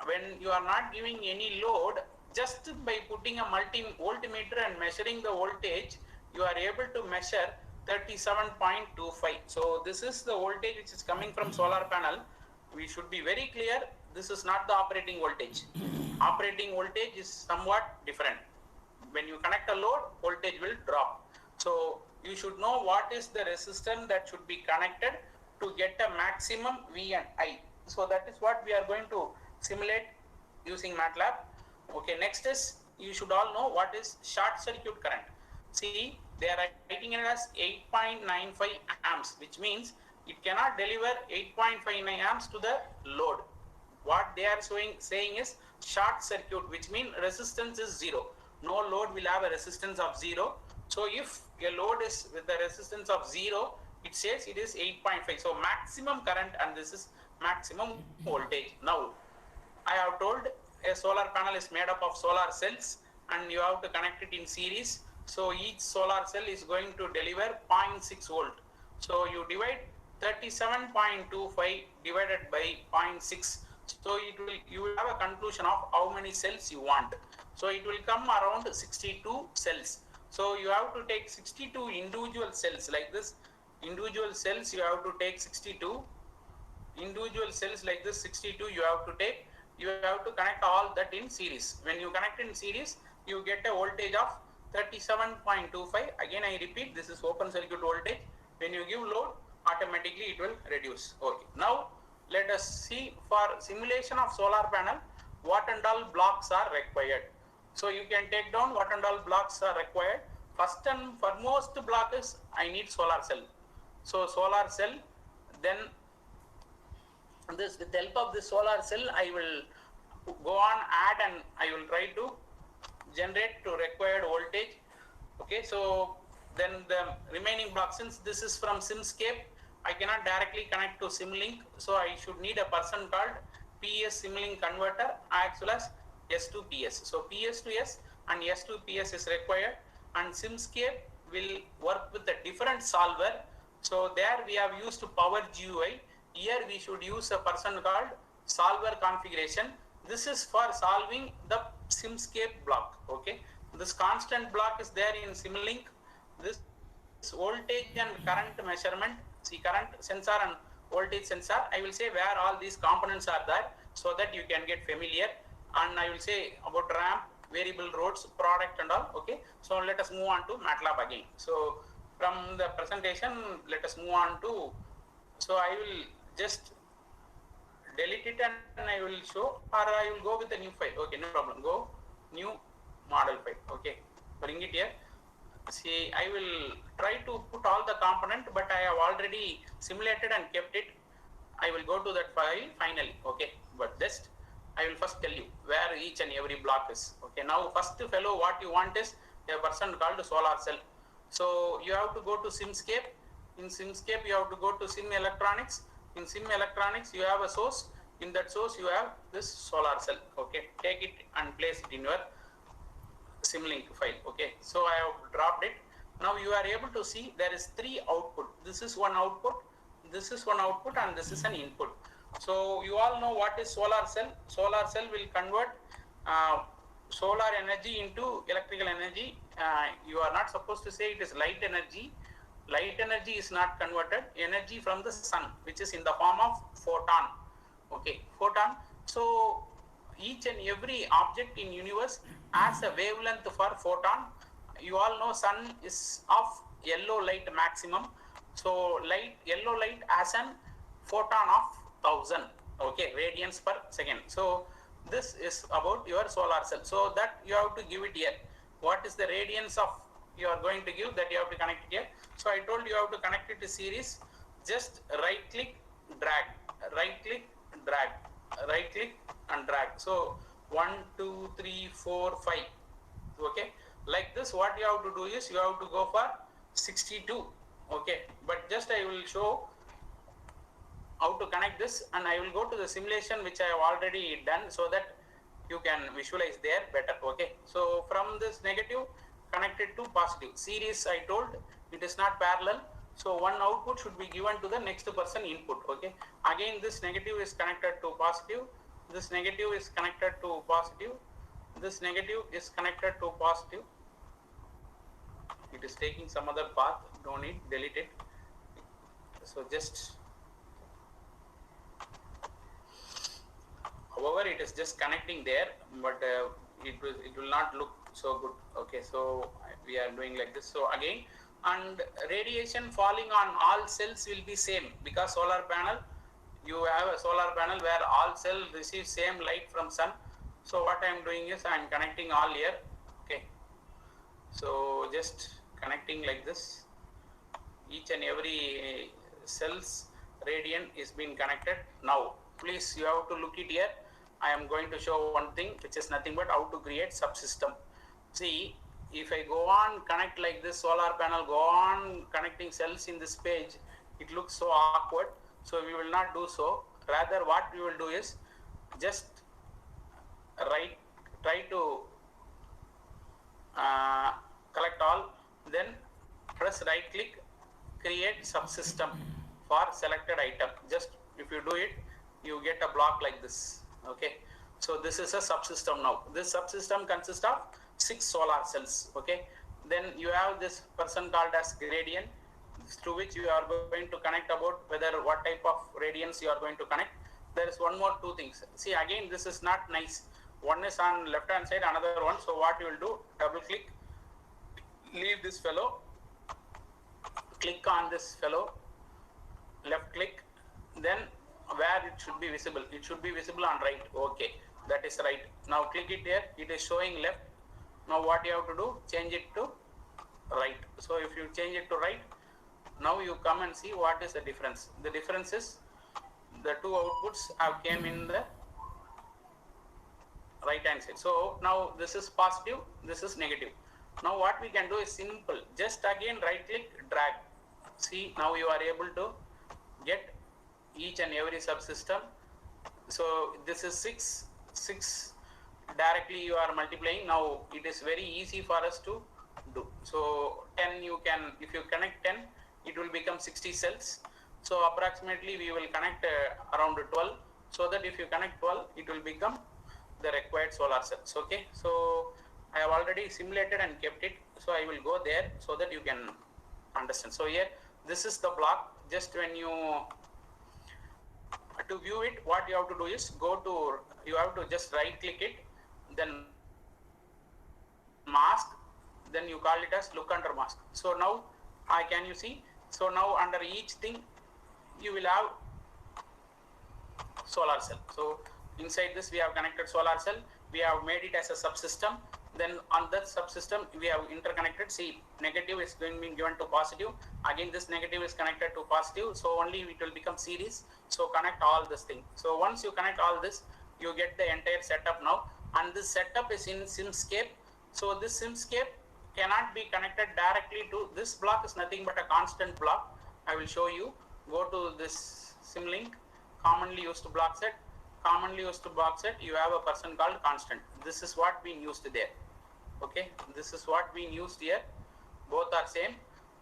when you are not giving any load, just by putting a multi-voltmeter and measuring the voltage, you are able to measure 37.25. So this is the voltage which is coming from solar panel. We should be very clear, this is not the operating voltage. Operating voltage is somewhat different. When you connect a load, voltage will drop. So you should know what is the resistance that should be connected to get a maximum V and I. So that is what we are going to simulate using MATLAB. Okay, next is, you should all know what is short circuit current. See, they are writing it as 8.95 amps, which means it cannot deliver 8.59 amps to the load. What they are saying is short circuit, which means resistance is zero. No load will have a resistance of zero. So if a load is with a resistance of zero, it says it is 8.5. So maximum current, and this is maximum voltage. Now, I have told a solar panel is made up of solar cells and you have to connect it in series. So each solar cell is going to deliver 0.6 volt. So you divide 37.25 divided by 0.6. So you will have a conclusion of how many cells you want. So it will come around 62 cells. So you have to take 62 individual cells like this. Individual cells you have to take 62. Individual cells like this 62 you have to take. You have to connect all that in series. When you connect in series, you get a voltage of 37.25. Again I repeat, this is open circuit voltage. When you give load, automatically it will reduce. Okay. Now let us see, for simulation of solar panel, what and all blocks are required. So you can take down what and all blocks are required. First and foremost block is I need solar cell. So solar cell, then this, with the help of this solar cell, I will go on add and I will try to generate to required voltage. Okay, so then the remaining block, since this is from Simscape, I cannot directly connect to Simulink, so I should need a person called PS Simulink converter as well as S to PS. So PS to S and S to PS is required, and Simscape will work with a different solver. So there we have used Power GUI. Here we should use a person called solver configuration. This is for solving the Simscape block. Okay, this constant block is there in Simulink. This voltage and current measurement, see current sensor and voltage sensor, I will say where all these components are there so that you can get familiar, and I will say about ramp, variable roads, product and all. Okay, so let us move on to MATLAB again. So from the presentation, let us move on to, so I will just delete it and I will show, or I will go with a new file. Okay, no problem, go new model file. Okay, bring it here. See, I will try to put all the component, but I have already simulated and kept it. I will go to that file finally. Okay, but just I will first tell you where each and every block is. Okay, now first fellow, what you want is a person called solar cell. So you have to go to Simscape. In Simscape, you have to go to Sim Electronics. In Sim Electronics, you have a source. In that source, you have this solar cell. Okay, take it and place it in your Simulink file. Okay, so I have dropped it. Now you are able to see there is three output. This is one output, this is one output, and this is an input. So you all know what is solar cell. Solar cell will convert solar energy into electrical energy. You are not supposed to say it is light energy. Light energy is not converted. Energy from the sun, which is in the form of photon. Okay, photon. So each and every object in universe has a wavelength for photon. You all know sun is of yellow light maximum. So yellow light has an photon of 1000. Okay, radians per second. So this is about your solar cell. So that you have to give it here. What is the radiance of you are going to give, that you have to connect it here. So I told you have to connect it to series. Just right click, drag, right click, drag, right click and drag. So 1, 2, 3, 4, 5. Okay, like this, what you have to do is you have to go for 62. Okay, but just I will show how to connect this, and I will go to the simulation which I have already done so that you can visualize there better. Okay, so from this negative connected to positive series, I told it is not parallel. So one output should be given to the next person input. Okay. Again, this negative is connected to positive. This negative is connected to positive. This negative is connected to positive. It is taking some other path. Don't need, delete it. So just, however, it is just connecting there, but it will not look so good. Okay, so we are doing like this. So again, and radiation falling on all cells will be same, because solar panel, you have a solar panel where all cells receive same light from sun. So what I am doing is I am connecting all here. Okay, so just connecting like this. Each and every cells radiant is being connected. Now please, you have to look it here. I am going to show one thing, which is nothing but how to create subsystem. See, if I go on connect like this solar panel, go on connecting cells in this page, it looks so awkward. So we will not do so. Rather, what we will do is just try to collect all, then press right click, create subsystem for selected item. Just if you do it, you get a block like this. Okay, so this is a subsystem. Now this subsystem consists of 6 solar cells. Okay, then you have this person called as gradient, through which you are going to connect about whether what type of radiance you are going to connect. There is one more 2 things. See, again, this is not nice. One is on left hand side, another one. So what you will do, double click, leave this fellow, click on this fellow, left click, then where it should be visible, it should be visible on right. Okay, that is right. Now click it here, it is showing left. Now what you have to do, change it to right. So if you change it to right, now you come and see what is the difference. The difference is the 2 outputs have came in the right hand side. So now this is positive, this is negative. Now what we can do is simple, just again right click, drag. See, now you are able to get each and every subsystem. So this is 6 directly you are multiplying. Now it is very easy for us to do. So 10, you can, if you connect 10, it will become 60 cells. So approximately we will connect around 12, so that if you connect 12, it will become the required solar cells. Okay, so I have already simulated and kept it, so I will go there so that you can understand. So here, this is the block. Just when you to view it, what you have to do is go to, you have to just right click it, then mask, then you call it as look under mask. So now can you see? So now under each thing you will have solar cell. So inside this we have connected solar cell, we have made it as a subsystem. Then on that subsystem we have interconnected. See, negative is going to be given to positive. Again, this negative is connected to positive. So only it will become series. So connect all this thing. So once you connect all this, you get the entire setup now. And this setup is in Simscape. So this Simscape cannot be connected directly to this block. Is nothing but a constant block. I will show you. Go to this Simlink, commonly used block set. Commonly used block set, you have a person called constant. This is what being used there. Okay, this is what being used here. Both are same.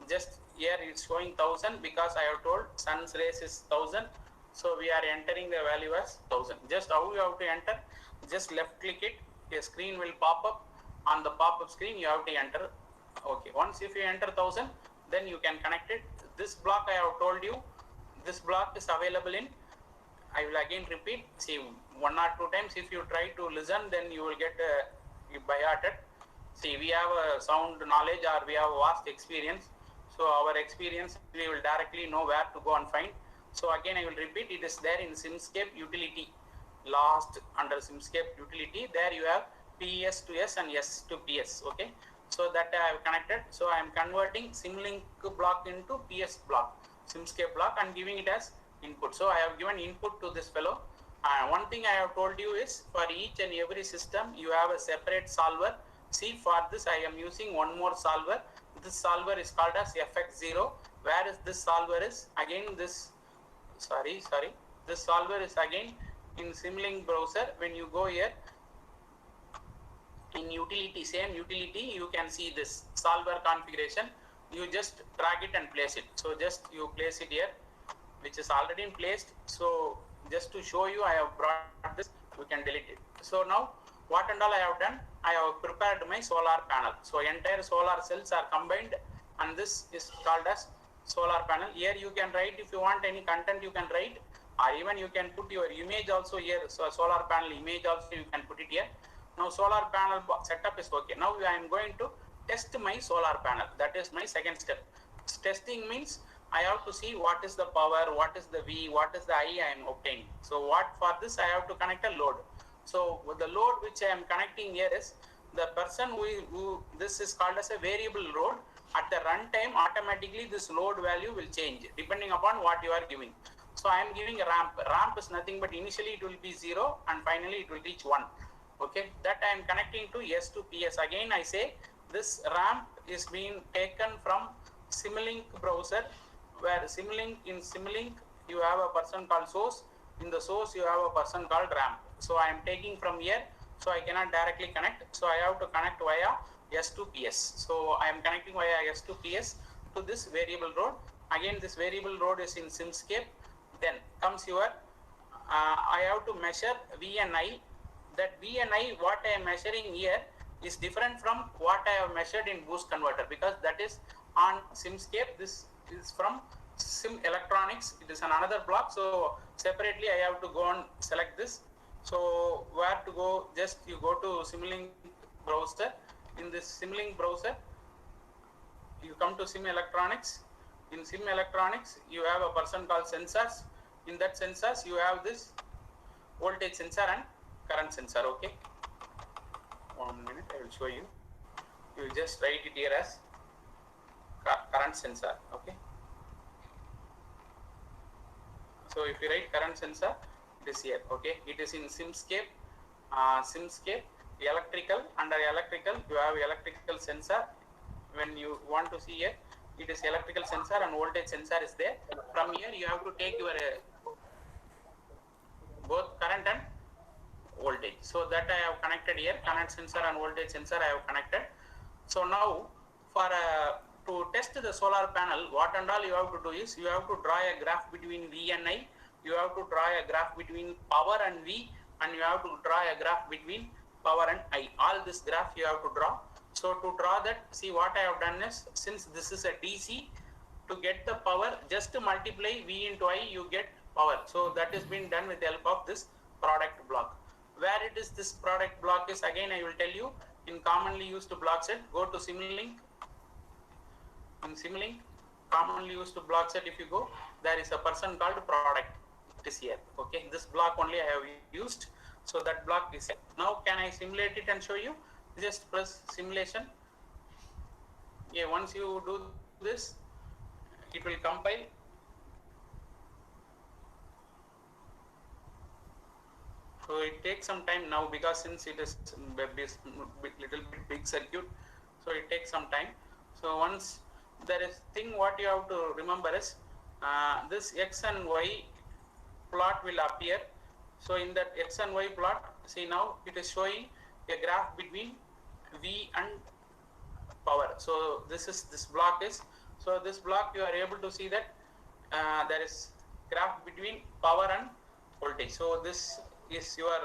Just here it's showing 1000 because I have told sun's rays is 1000. So we are entering the value as 1000. Just how you have to enter? Just left click it. A screen will pop up. On the pop-up screen, you have to enter. Okay. Once if you enter 1000, then you can connect it. This block I have told you. This block is available in. I will again repeat. See, 1 or 2 times if you try to listen, then you will get by hearted. See, we have a sound knowledge or we have vast experience. So our experience, we will directly know where to go and find. So again, I will repeat, it is there in Simscape utility. Last under Simscape utility, there you have PS to S and S to PS. Okay. So that I have connected. So I am converting Simlink block into PS block, Simscape block, and giving it as input. So I have given input to this fellow. One thing I have told you is for each and every system you have a separate solver. See, for this I am using one more solver. This solver is called as FX0, whereas this solver is again this, this solver is again in Simlink browser. When you go here in utility, same utility, you can see this solver configuration. you just drag it and place it. So just you place it here, which is already in placed. So just to show you, I have brought this, we can delete it. So now what and all I have done, I have prepared my solar panel. So entire solar cells are combined, and this is called as solar panel. Here you can write, if you want any content you can write, or even you can put your image also here. So solar panel image also you can put it here. Now solar panel setup is okay. Now I am going to test my solar panel. That is my second step. Testing means I have to see what is the power, what is the V, what is the I am obtaining. So what for this I have to connect a load. So the load which I am connecting here is the person who this is called as a variable load. At the runtime, automatically this load value will change depending upon what you are giving. So I am giving a ramp. Ramp is nothing but initially it will be 0 and finally it will reach 1. Okay, that I am connecting to S to PS. Again I say this ramp is being taken from Simulink browser, where in Simulink you have a person called source. In the source you have a person called ramp. So I am taking from here, so I cannot directly connect. So I have to connect via S to PS. So I am connecting via S to PS to this variable load. Again this variable load is in Simscape. Then comes your, I have to measure V and I. That V and I, what I am measuring here is different from what I have measured in boost converter, because that is on Simscape. This is from Sim Electronics. It is another block. So separately I have to go and select this. So where to go? Just you go to Simulink browser. In this Simulink browser, you come to Sim Electronics. In Sim Electronics, you have a person called sensors. In that sensors, you have this voltage sensor and current sensor. Okay. 1 minute, I will show you. You will just write it here as current sensor. Okay. So if you write current sensor, it is here. Okay. It is in Simscape. Simscape electrical. Under electrical, you have electrical sensor. When you want to see here, it is electrical sensor and voltage sensor is there. From here, you have to take your both current and voltage. So that I have connected here, current sensor and voltage sensor I have connected. So now for to test the solar panel, what and all you have to do is you have to draw a graph between V and I. You have to draw a graph between power and V, and you have to draw a graph between power and I. All this graph you have to draw. So to draw that, see what I have done is, since this is a DC, to get the power, just to multiply V into I, you get power. So that is been done with the help of this product block. Where it is this product block is, again I will tell you, in commonly used block set, go to Simulink. In Simulink, commonly used block set, if you go, there is a person called product. It is here. Okay, this block only I have used. So that block is here. Now can I simulate it and show you? Just press simulation. Yeah, once you do this, it will compile. So it takes some time now, because since it is little bit big circuit, so it takes some time. So once there is thing, what you have to remember is this X and Y plot will appear. So in that X and Y plot, see now it is showing a graph between V and power. So this block is, so this block you are able to see that there is graph between power and voltage. So this is your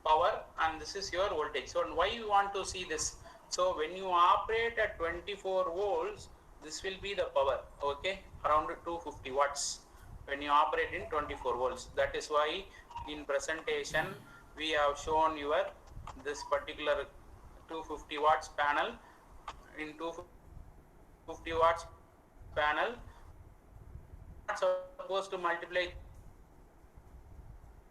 power and this is your voltage. So why you want to see this? So when you operate at 24 volts, this will be the power. Okay, around 250 watts when you operate in 24 volts. That is why in presentation we have shown your this particular 250 watts panel. In 250 watts panel, not supposed to multiply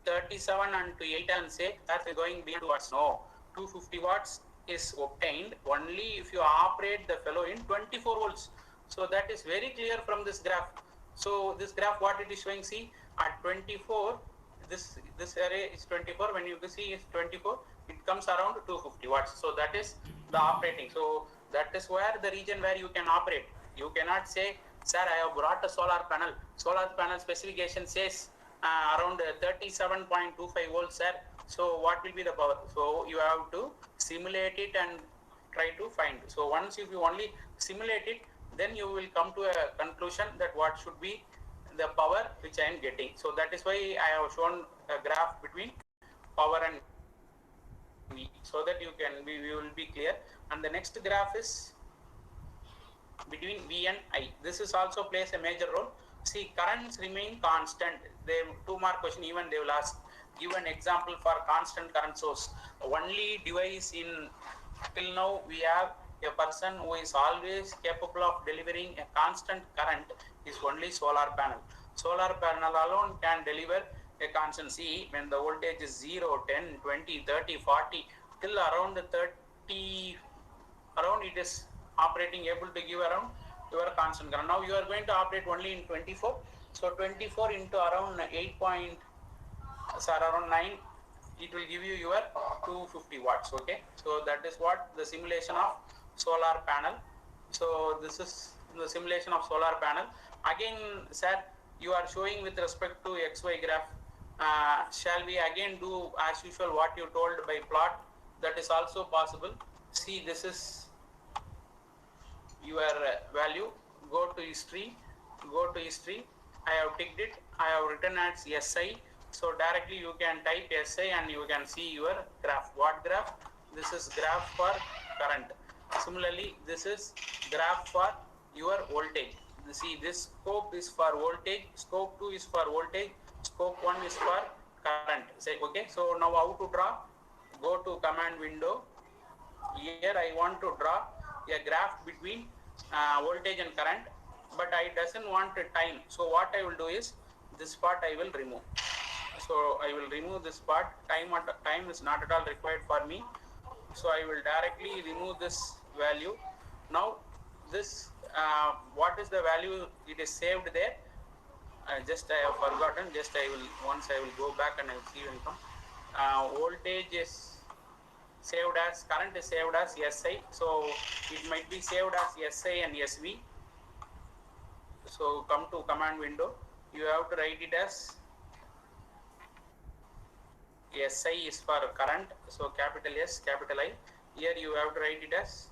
37 and to 8 and say that is going beyond 2 watts. No, 250 watts is obtained only if you operate the fellow in 24 volts. So that is very clear from this graph. So this graph, what it is showing, see at 24, this array is 24. When you see is 24, it comes around 250 watts. So that is the operating. So that is where the region where you can operate. You cannot say, sir, I have brought a solar panel. Solar panel specification says around 37.25 volts, sir. So what will be the power? So you have to simulate it and try to find. So once if you only simulate it, then you will come to a conclusion that what should be the power which I am getting. So that is why I have shown a graph between power and V, so that you will be clear. And the next graph is between V and I. This is also plays a major role. See, currents remain constant. They 2-mark question, even they will ask, give an example for constant current source. Only device in till now we have a person who is always capable of delivering a constant current is only solar panel. Solar panel alone can deliver a constant. See, when the voltage is 0, 10, 20, 30, 40, till around 30, around it is operating able to give around your constant current. Now you are going to operate only in 24. So 24 into around 9, it will give you your 250 watts. Okay, so that is what the simulation of solar panel. So this is the simulation of solar panel. Again, sir, you are showing with respect to XY graph. Shall we again do as usual what you told by plot? That is also possible. See, this is your value. Go to history. I have ticked it. I have written as SI. So directly you can type SI and you can see your graph. What graph? This is graph for current. Similarly, this is graph for your voltage. See, this scope is for voltage, scope 2 is for voltage, scope 1 is for current. Say, okay, so now how to draw? Go to command window. Here I want to draw a graph between voltage and current, but I doesn't want a time. So what I will do is, this part I will remove. So I will remove this part. Time is not at all required for me. So I will directly remove this value. Now this, what is the value? It is saved there. I have forgotten. Once I will go back and I will see when come. Voltage is saved as, current is saved as SI. So it might be saved as SI and SV. So come to command window. You have to write it as SI is for current. So capital S, capital I. Here you have to write it as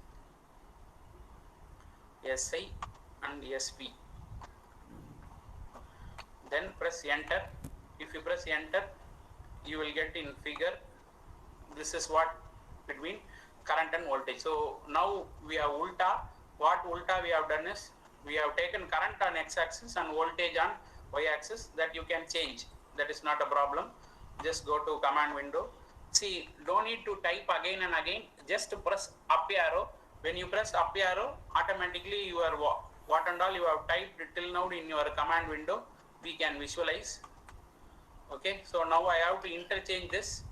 SI and SV. Then press enter. If you press enter, you will get in figure. This is what between current and voltage. So now we have ulta. What ulta we have done is, we have taken current on x-axis and voltage on y-axis. That you can change. That is not a problem. Just go to command window. See, don't need to type again and again. Just press up arrow. When you press up arrow, automatically your what and all you have typed till now in your command window, we can visualize. Okay, so now I have to interchange this.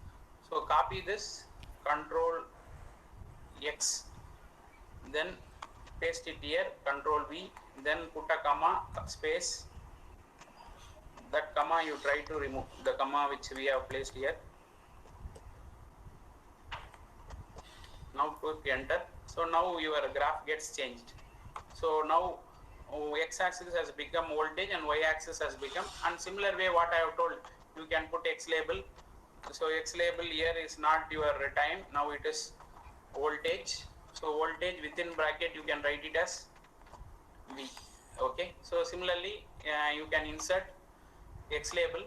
So copy this, Control X, then paste it here, Control V, then put a comma, space. That comma you try to remove, the comma which we have placed here. Now put enter. So now your graph gets changed. So now x-axis has become voltage and y-axis has become, and similar way what I have told, you can put X label. So X label here is not your time, now it is voltage. So voltage within bracket you can write it as V. Okay, so similarly you can insert X label.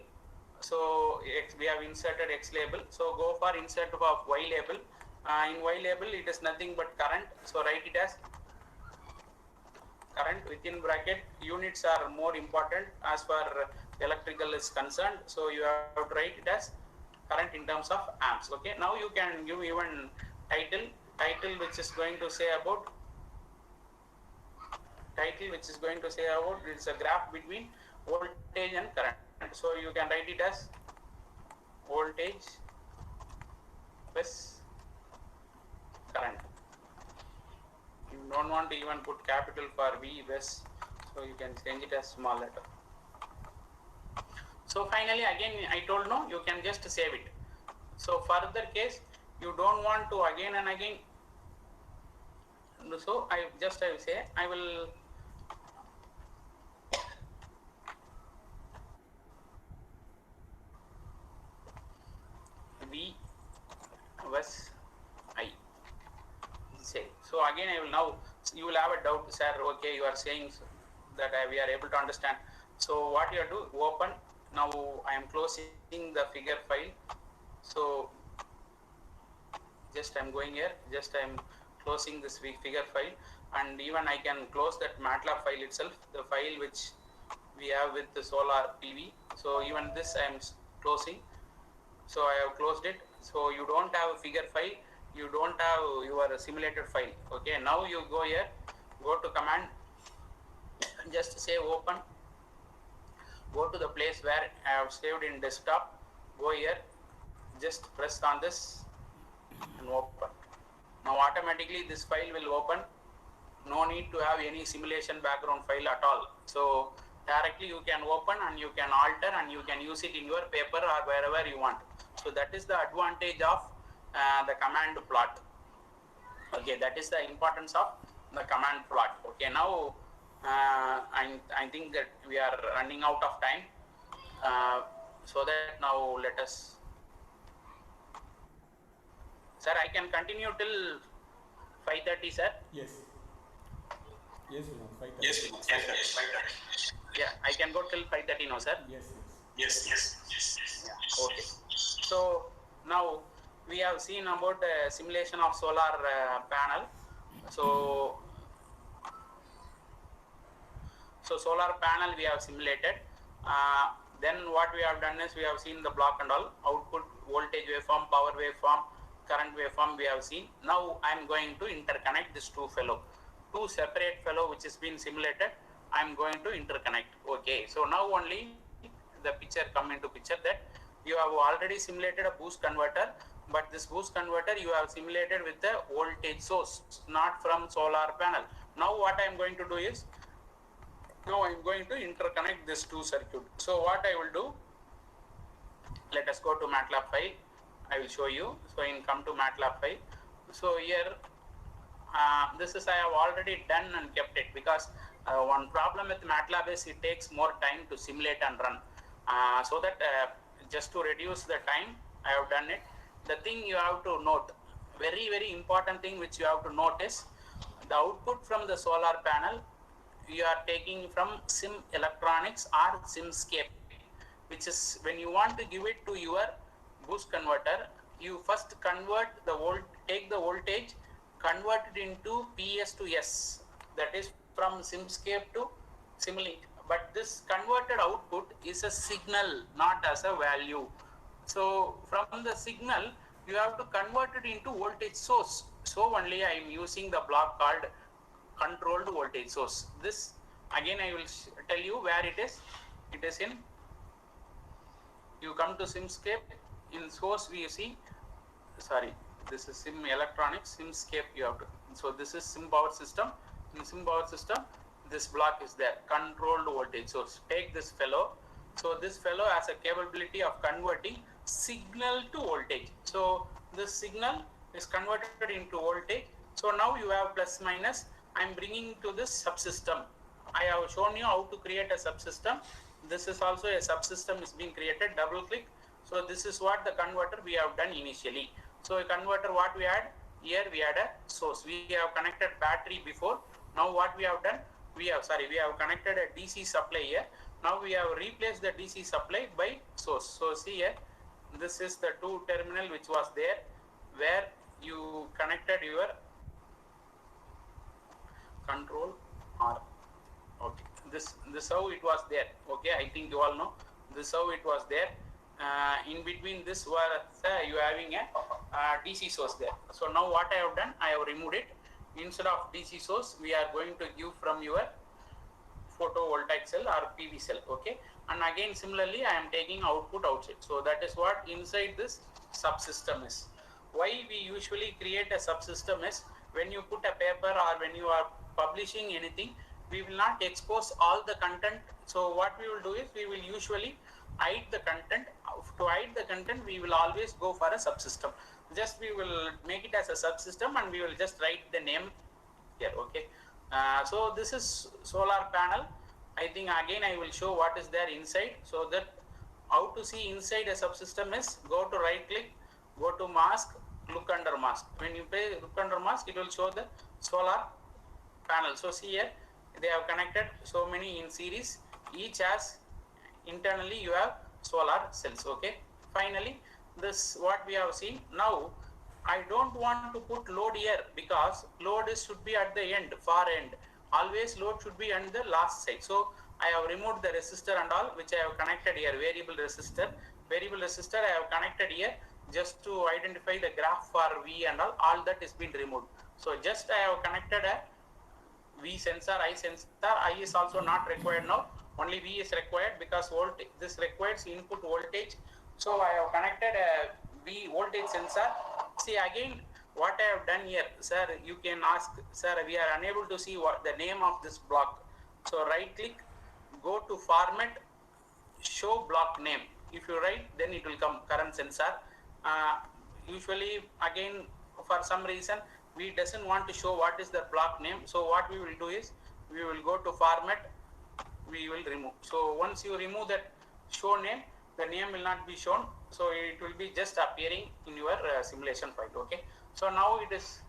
So we have inserted X label. So go for insert of Y label. In Y label it is nothing but current. So write it as current within bracket. Units are more important as far electrical is concerned. So you have to write it as current in terms of amps. Okay. Now you can give even title which is going to say about it's a graph between voltage and current. So you can write it as voltage plus current. You don't want to even put capital for V plus, so you can change it as small letter. So finally again I told no, you can just save it. So further case you don't want to again and again. So I will say I will V was I. Save. now you will have a doubt, sir. Okay, you are saying that we are able to understand. So what you have to open. Now I am closing the figure file. So just I am going here, just I am closing this figure file, and even I can close that MATLAB file itself, the file which we have with the solar PV. So even this I am closing. So I have closed it. So you don't have a figure file, you don't have your simulated file. Okay, now you go here, go to command, just say open, go to the place where I have saved in desktop, go here, just press on this and open. Now automatically this file will open. No need to have any simulation background file at all. So directly you can open and you can alter and you can use it in your paper or wherever you want. So that is the advantage of the command plot. Okay, that is the importance of the command plot. Okay, now I think that we are running out of time. So that now let us, sir, I can continue till 5:30, sir. Yes. Yes, Vinod, 5:30. Yes, 5:30. Yeah, I can go till 5:30 now, sir. Yes. Yes. Yeah, okay. So now we have seen about simulation of solar panel. So solar panel we have simulated. Then what we have done is we have seen the block and all, output, voltage waveform, power waveform, current waveform we have seen. Now I am going to interconnect this two separate fellow which is been simulated. I am going to interconnect. Okay, so now only the picture come into picture that you have already simulated a boost converter, but this boost converter you have simulated with the voltage source, not from solar panel. Now what I am going to do is, now I am going to interconnect this two circuit. So what I will do, let us go to MATLAB file. I will show you. So come to MATLAB file. So here this is I have already done and kept it, because one problem with MATLAB is it takes more time to simulate and run. So that just to reduce the time, I have done it. The thing you have to note, very important thing which you have to note is the output from the solar panel you are taking from sim electronics or simscape, which is when you want to give it to your boost converter, you first convert the take the voltage, convert it into PS to S, that is from simscape to simulink. But this converted output is a signal, not as a value. So from the signal you have to convert it into voltage source. So only I am using the block called controlled voltage source. This again I will tell you where it is. It is in, you come to simscape, in source we see, sorry, this is sim electronics, simscape you have to, so this is sim power system. In sim power system this block is there, controlled voltage source. Take this fellow. So this fellow has a capability of converting signal to voltage. So this signal is converted into voltage. So now you have plus minus. I am bringing to this subsystem. I have shown you how to create a subsystem. This is also a subsystem is being created. Double click. So this is what the converter we have done initially. So a converter what we had here, we had a source. We have connected battery before. Now what we have done, we have connected a DC supply here. Now we have replaced the DC supply by source. So see here, this is the two terminal which was there, where you connected your control R. Okay, this how it was there. Okay, I think you all know this how it was there. In between this was you having a DC source there. So now what I have done, I have removed it. Instead of DC source, we are going to give from your photovoltaic cell or PV cell. Okay, and again similarly I am taking output outside. So that is what inside this subsystem is. Why we usually create a subsystem is, when you put a paper or when you are publishing anything, we will not expose all the content. So what we will do is, we will usually hide the content. To hide the content, we will always go for a subsystem. Just we will make it as a subsystem and we will just write the name here. Okay, so this is solar panel. I think again I will show what is there inside. So that how to see inside a subsystem is, go to right click, go to mask, look under mask. When you look under mask, it will show the solar panel. So see here, they have connected so many in series. Each has internally you have solar cells. Okay. Finally, this what we have seen. Now, I don't want to put load here because load should be at the end, far end. Always load should be on the last side. So I have removed the resistor and all, which I have connected here, variable resistor. Variable resistor I have connected here just to identify the graph for V and all that is been removed. So just I have connected a V sensor, I sensor. I is also not required now. Only V is required because voltage, this requires input voltage. So I have connected a V voltage sensor. See again what I have done here, sir. You can ask, sir, we are unable to see what the name of this block. So right click, go to format, show block name. If you write, then it will come current sensor. Usually again for some reason we doesn't want to show what is the block name. So what we will do is we will go to format, we will remove. So once you remove that show name, the name will not be shown. So it will be just appearing in your simulation file. Okay. So now it is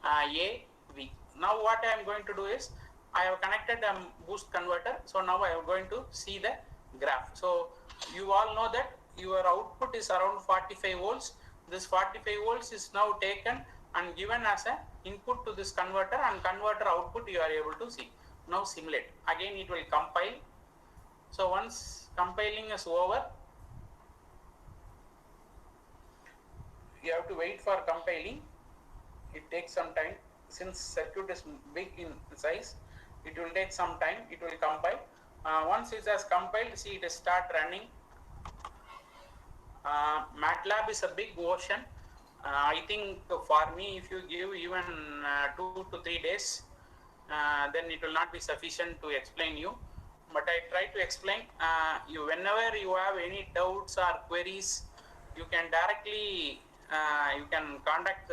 AV. Now what I am going to do is I have connected a boost converter. So now I am going to see the graph. So you all know that your output is around 45 volts. This 45 volts is now taken and given as an input to this converter, and converter output you are able to see. Now simulate. Again it will compile. So once compiling is over, you have to wait for compiling. It takes some time. Since circuit is big in size, it will take some time. It will compile. Once it has compiled, see it will start running. MATLAB is a big ocean. I think for me, if you give even 2 to 3 days, then it will not be sufficient to explain you. But I try to explain. Whenever you have any doubts or queries, you can directly you can contact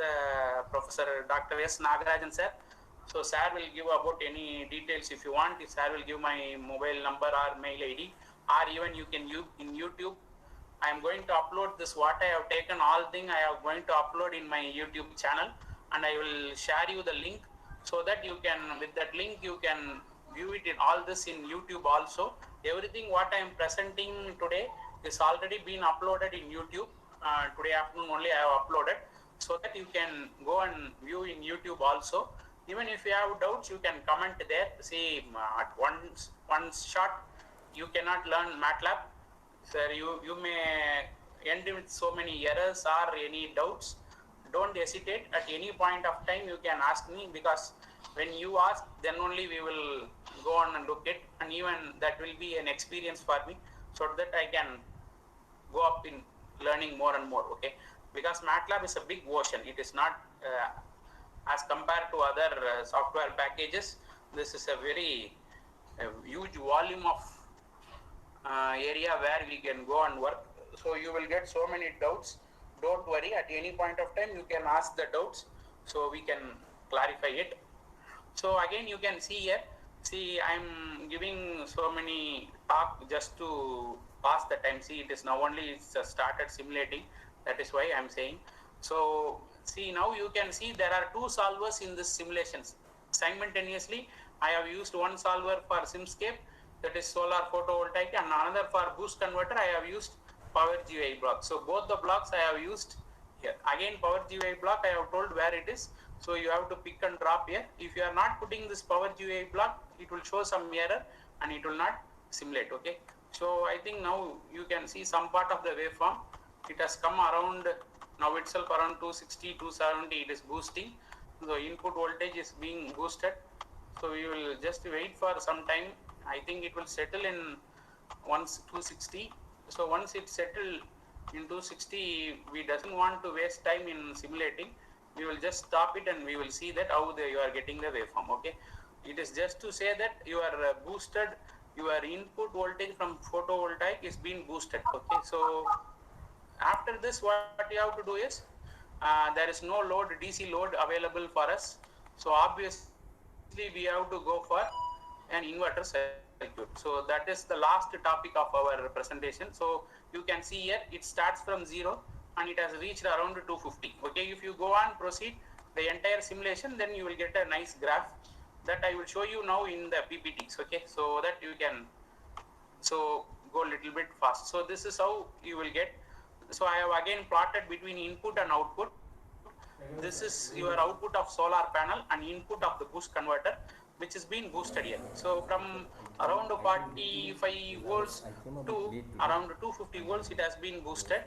Professor Dr. Nagarajan sir. So sir will give about any details if you want. Sir will give my mobile number or mail ID, or even you can use in YouTube. I am going to upload this what I have taken, all thing I am going to upload in my YouTube channel, and I will share you the link so that you can, with that link you can view it in all this in YouTube also. Everything what I am presenting today is already been uploaded in YouTube. Today afternoon only I have uploaded, so that you can go and view in YouTube also. Even if you have doubts, you can comment there. See, at one shot you cannot learn MATLAB. Sir, you may end with so many errors or any doubts. Don't hesitate. At any point of time you can ask me, because when you ask, then only we will go on and look it, and even that will be an experience for me, so that I can go up in learning more and more. Okay, because MATLAB is a big ocean. It is not as compared to other software packages. This is a very huge volume of area where we can go and work. So you will get so many doubts. Don't worry, at any point of time you can ask the doubts, so we can clarify it. So again you can see here, see I'm giving so many talk just to pass the time. See, it is now only it's started simulating, that is why I'm saying. So see, now you can see there are two solvers in this simulations. Simultaneously I have used one solver for Simscape, that is solar photovoltaic, and another for boost converter I have used power GUI block. So both the blocks I have used here. Again power GUI block I have told where it is, so you have to pick and drop here. If you are not putting this power GUI block, it will show some error and it will not simulate. Okay, so I think now you can see some part of the waveform. It has come around now itself around 260, 270 it is boosting. So input voltage is being boosted. So we will just wait for some time. I think it will settle in once 260. So once it settle in 260, we doesn't want to waste time in simulating. We will just stop it and we will see that how you are getting the waveform. Okay, it is just to say that you are boosted, your input voltage from photovoltaic is being boosted. Okay, so after this what you have to do is there is no load, DC load available for us. So obviously we have to go for an inverter circuit. So that is the last topic of our presentation. So you can see here it starts from 0 and it has reached around 250. Okay, if you go on proceed the entire simulation, then you will get a nice graph. that I will show you now in the PPTs, okay, so that you can go a little bit fast. So this is how you will get. So I have again plotted between input and output. This is your output of solar panel and input of the boost converter, which is being boosted here. So from around 45 volts to around 250 volts, it has been boosted.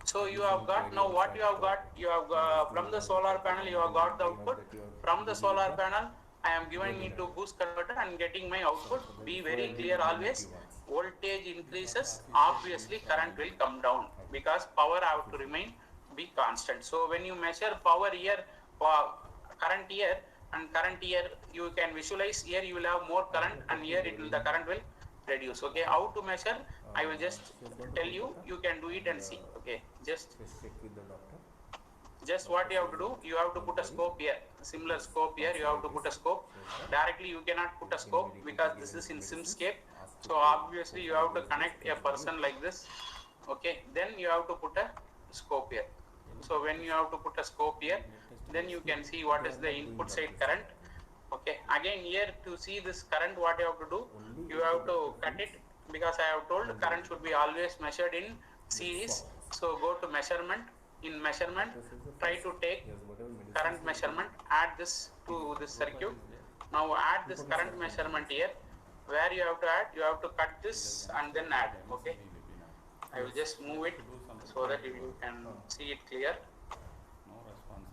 So you have got, now what you have got, from the solar panel, you have got the output. From the solar panel, I am giving it to boost converter and getting my output. Be very clear always. Voltage increases, obviously current will come down because power have to remain be constant. So when you measure power here, current here and current here, you can visualize here you will have more current and here the current will reduce. Okay, how to measure? I will just tell you. You can do it and see. Okay, just what you have to do, you have to put a scope here, similar scope here, you have to put a scope. Directly you cannot put a scope because this is in simscape. So obviously you have to connect a person like this. Okay, then you have to put a scope here. So when you have to put a scope here, then you can see what is the input side current. Okay, again here to see this current, what you have to do, you have to cut it, because I have told current should be always measured in series. So go to measurement. In measurement, try to take current measurement, add this to this circuit. Now add this current measurement here. Where you have to add, you have to cut this and then add. Okay, I will just move it so that you can see it clear. No response.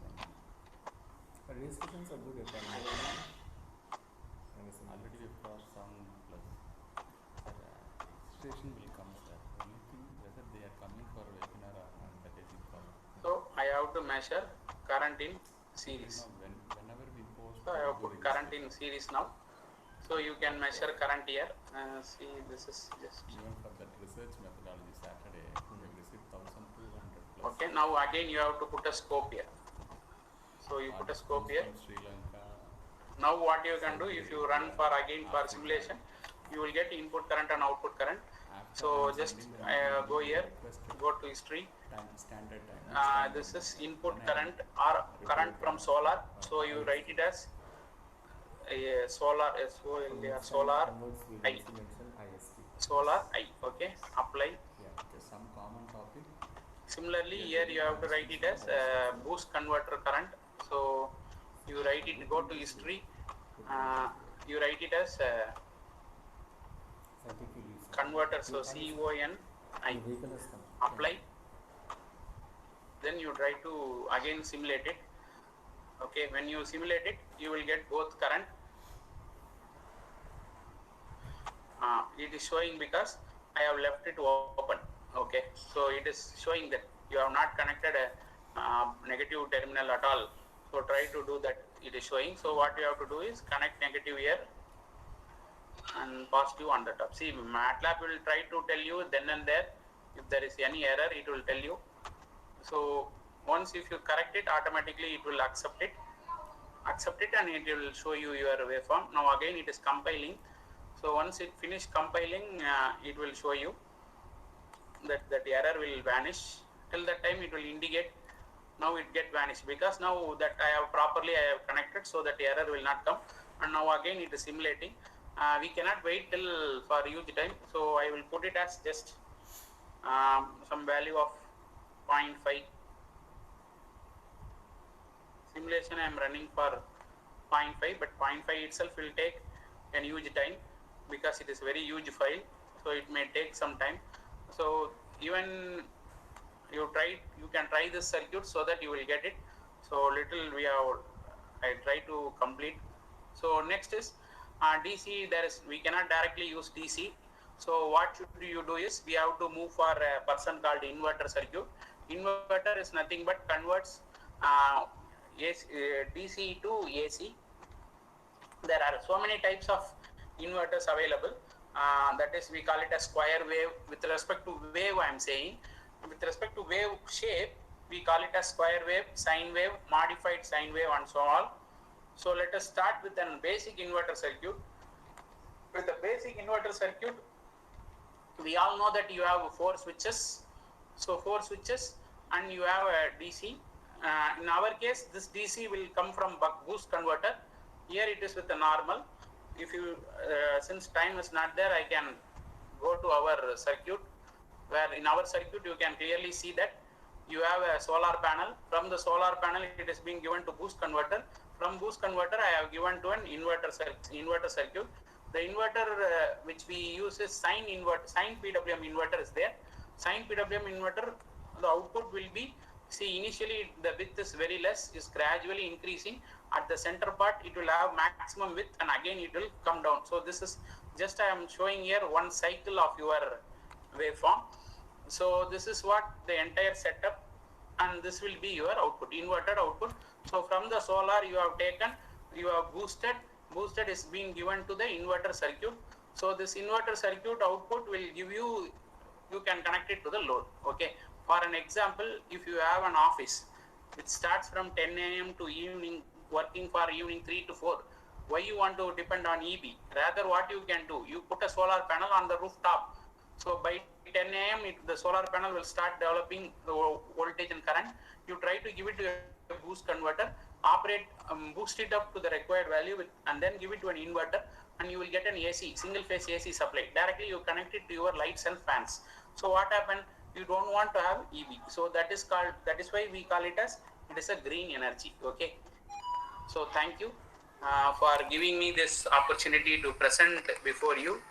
Discussions are good. Already we crossed some plus. Registration will come, sir. Only thing whether they are coming for webinar or not, that is important. So I have to measure current in series. Whenever we post. So I have put current in series now. So you can measure current here. See, this is just. Even for that research methodology Saturday, we received 1,200 plus. Okay, now again you have to put a scope here. So you put a scope here. Sri Lanka. Now what you can do, if you run for again for simulation, you will get input current and output current. So just go here, go to history. Standard time. This is input current or current from solar. So you write it as a solar, solar I. Solar I. Okay, apply. Yeah, some common topic. Similarly, here you have to write it as boost converter current. So you write it, go to history. You write it as converter. So CONI. Apply. Then you try to again simulate it. Okay, when you simulate it, you will get both current. It is showing because I have left it open. Okay, so it is showing that you have not connected a negative terminal at all. So try to do that. It is showing. So what you have to do is connect negative here and positive on the top. See, MATLAB will try to tell you then and there. If there is any error, it will tell you. So once if you correct it, automatically it will accept it and it will show you your waveform. Now again it is compiling. So once it finish compiling, it will show you that error will vanish. Till that time it will indicate. Now it get vanished because now that I have connected, so that error will not come. And now again it is simulating. We cannot wait till for huge time. So I will put it as just some value of 0.5. Simulation I am running for 0.5, but 0.5 itself will take a huge time because it is very huge file. So it may take some time. So even you can try this circuit so that you will get it. So little I try to complete. So next is DC. We cannot directly use DC. So what should you do is we have to move for a person called inverter circuit. Inverter is nothing but converts DC to AC. There are so many types of inverters available. That is, we call it a square wave. With respect to wave, I am saying, with respect to wave shape, we call it a square wave, sine wave, modified sine wave, and so on. So let us start with a basic inverter circuit. With the basic inverter circuit, we all know that you have 4 switches. So 4 switches and you have a DC. In our case, this DC will come from buck boost converter. Here it is with the normal. If you, since time is not there, I can go to our circuit, where in our circuit you can clearly see that you have a solar panel. From the solar panel it is being given to boost converter. From boost converter I have given to an inverter circuit. The inverter which we use is sine PWM inverter is there. Sine PWM inverter, the output will be, see, initially the width is very less, is gradually increasing. At the center part it will have maximum width, and again it will come down. So this is just I am showing here one cycle of your waveform. So this is what the entire setup, and this will be your output, inverted output. So from the solar you have taken, you have boosted is being given to the inverter circuit. So this inverter circuit output will give you can connect it to the load. Okay, for an example, if you have an office which starts from 10 a.m. to evening, working for evening 3 to 4, why you want to depend on EB? Rather, what you can do, you put a solar panel on the rooftop. So by 10 a.m. the solar panel will start developing the voltage and current. You try to give it to a boost converter, boost it up to the required value and then give it to an inverter, and you will get an AC, single phase AC supply. Directly you connect it to your lights and fans. So what happened? You don't want to have EB. So that is why we call it as, it is a green energy. Okay. So thank you for giving me this opportunity to present before you.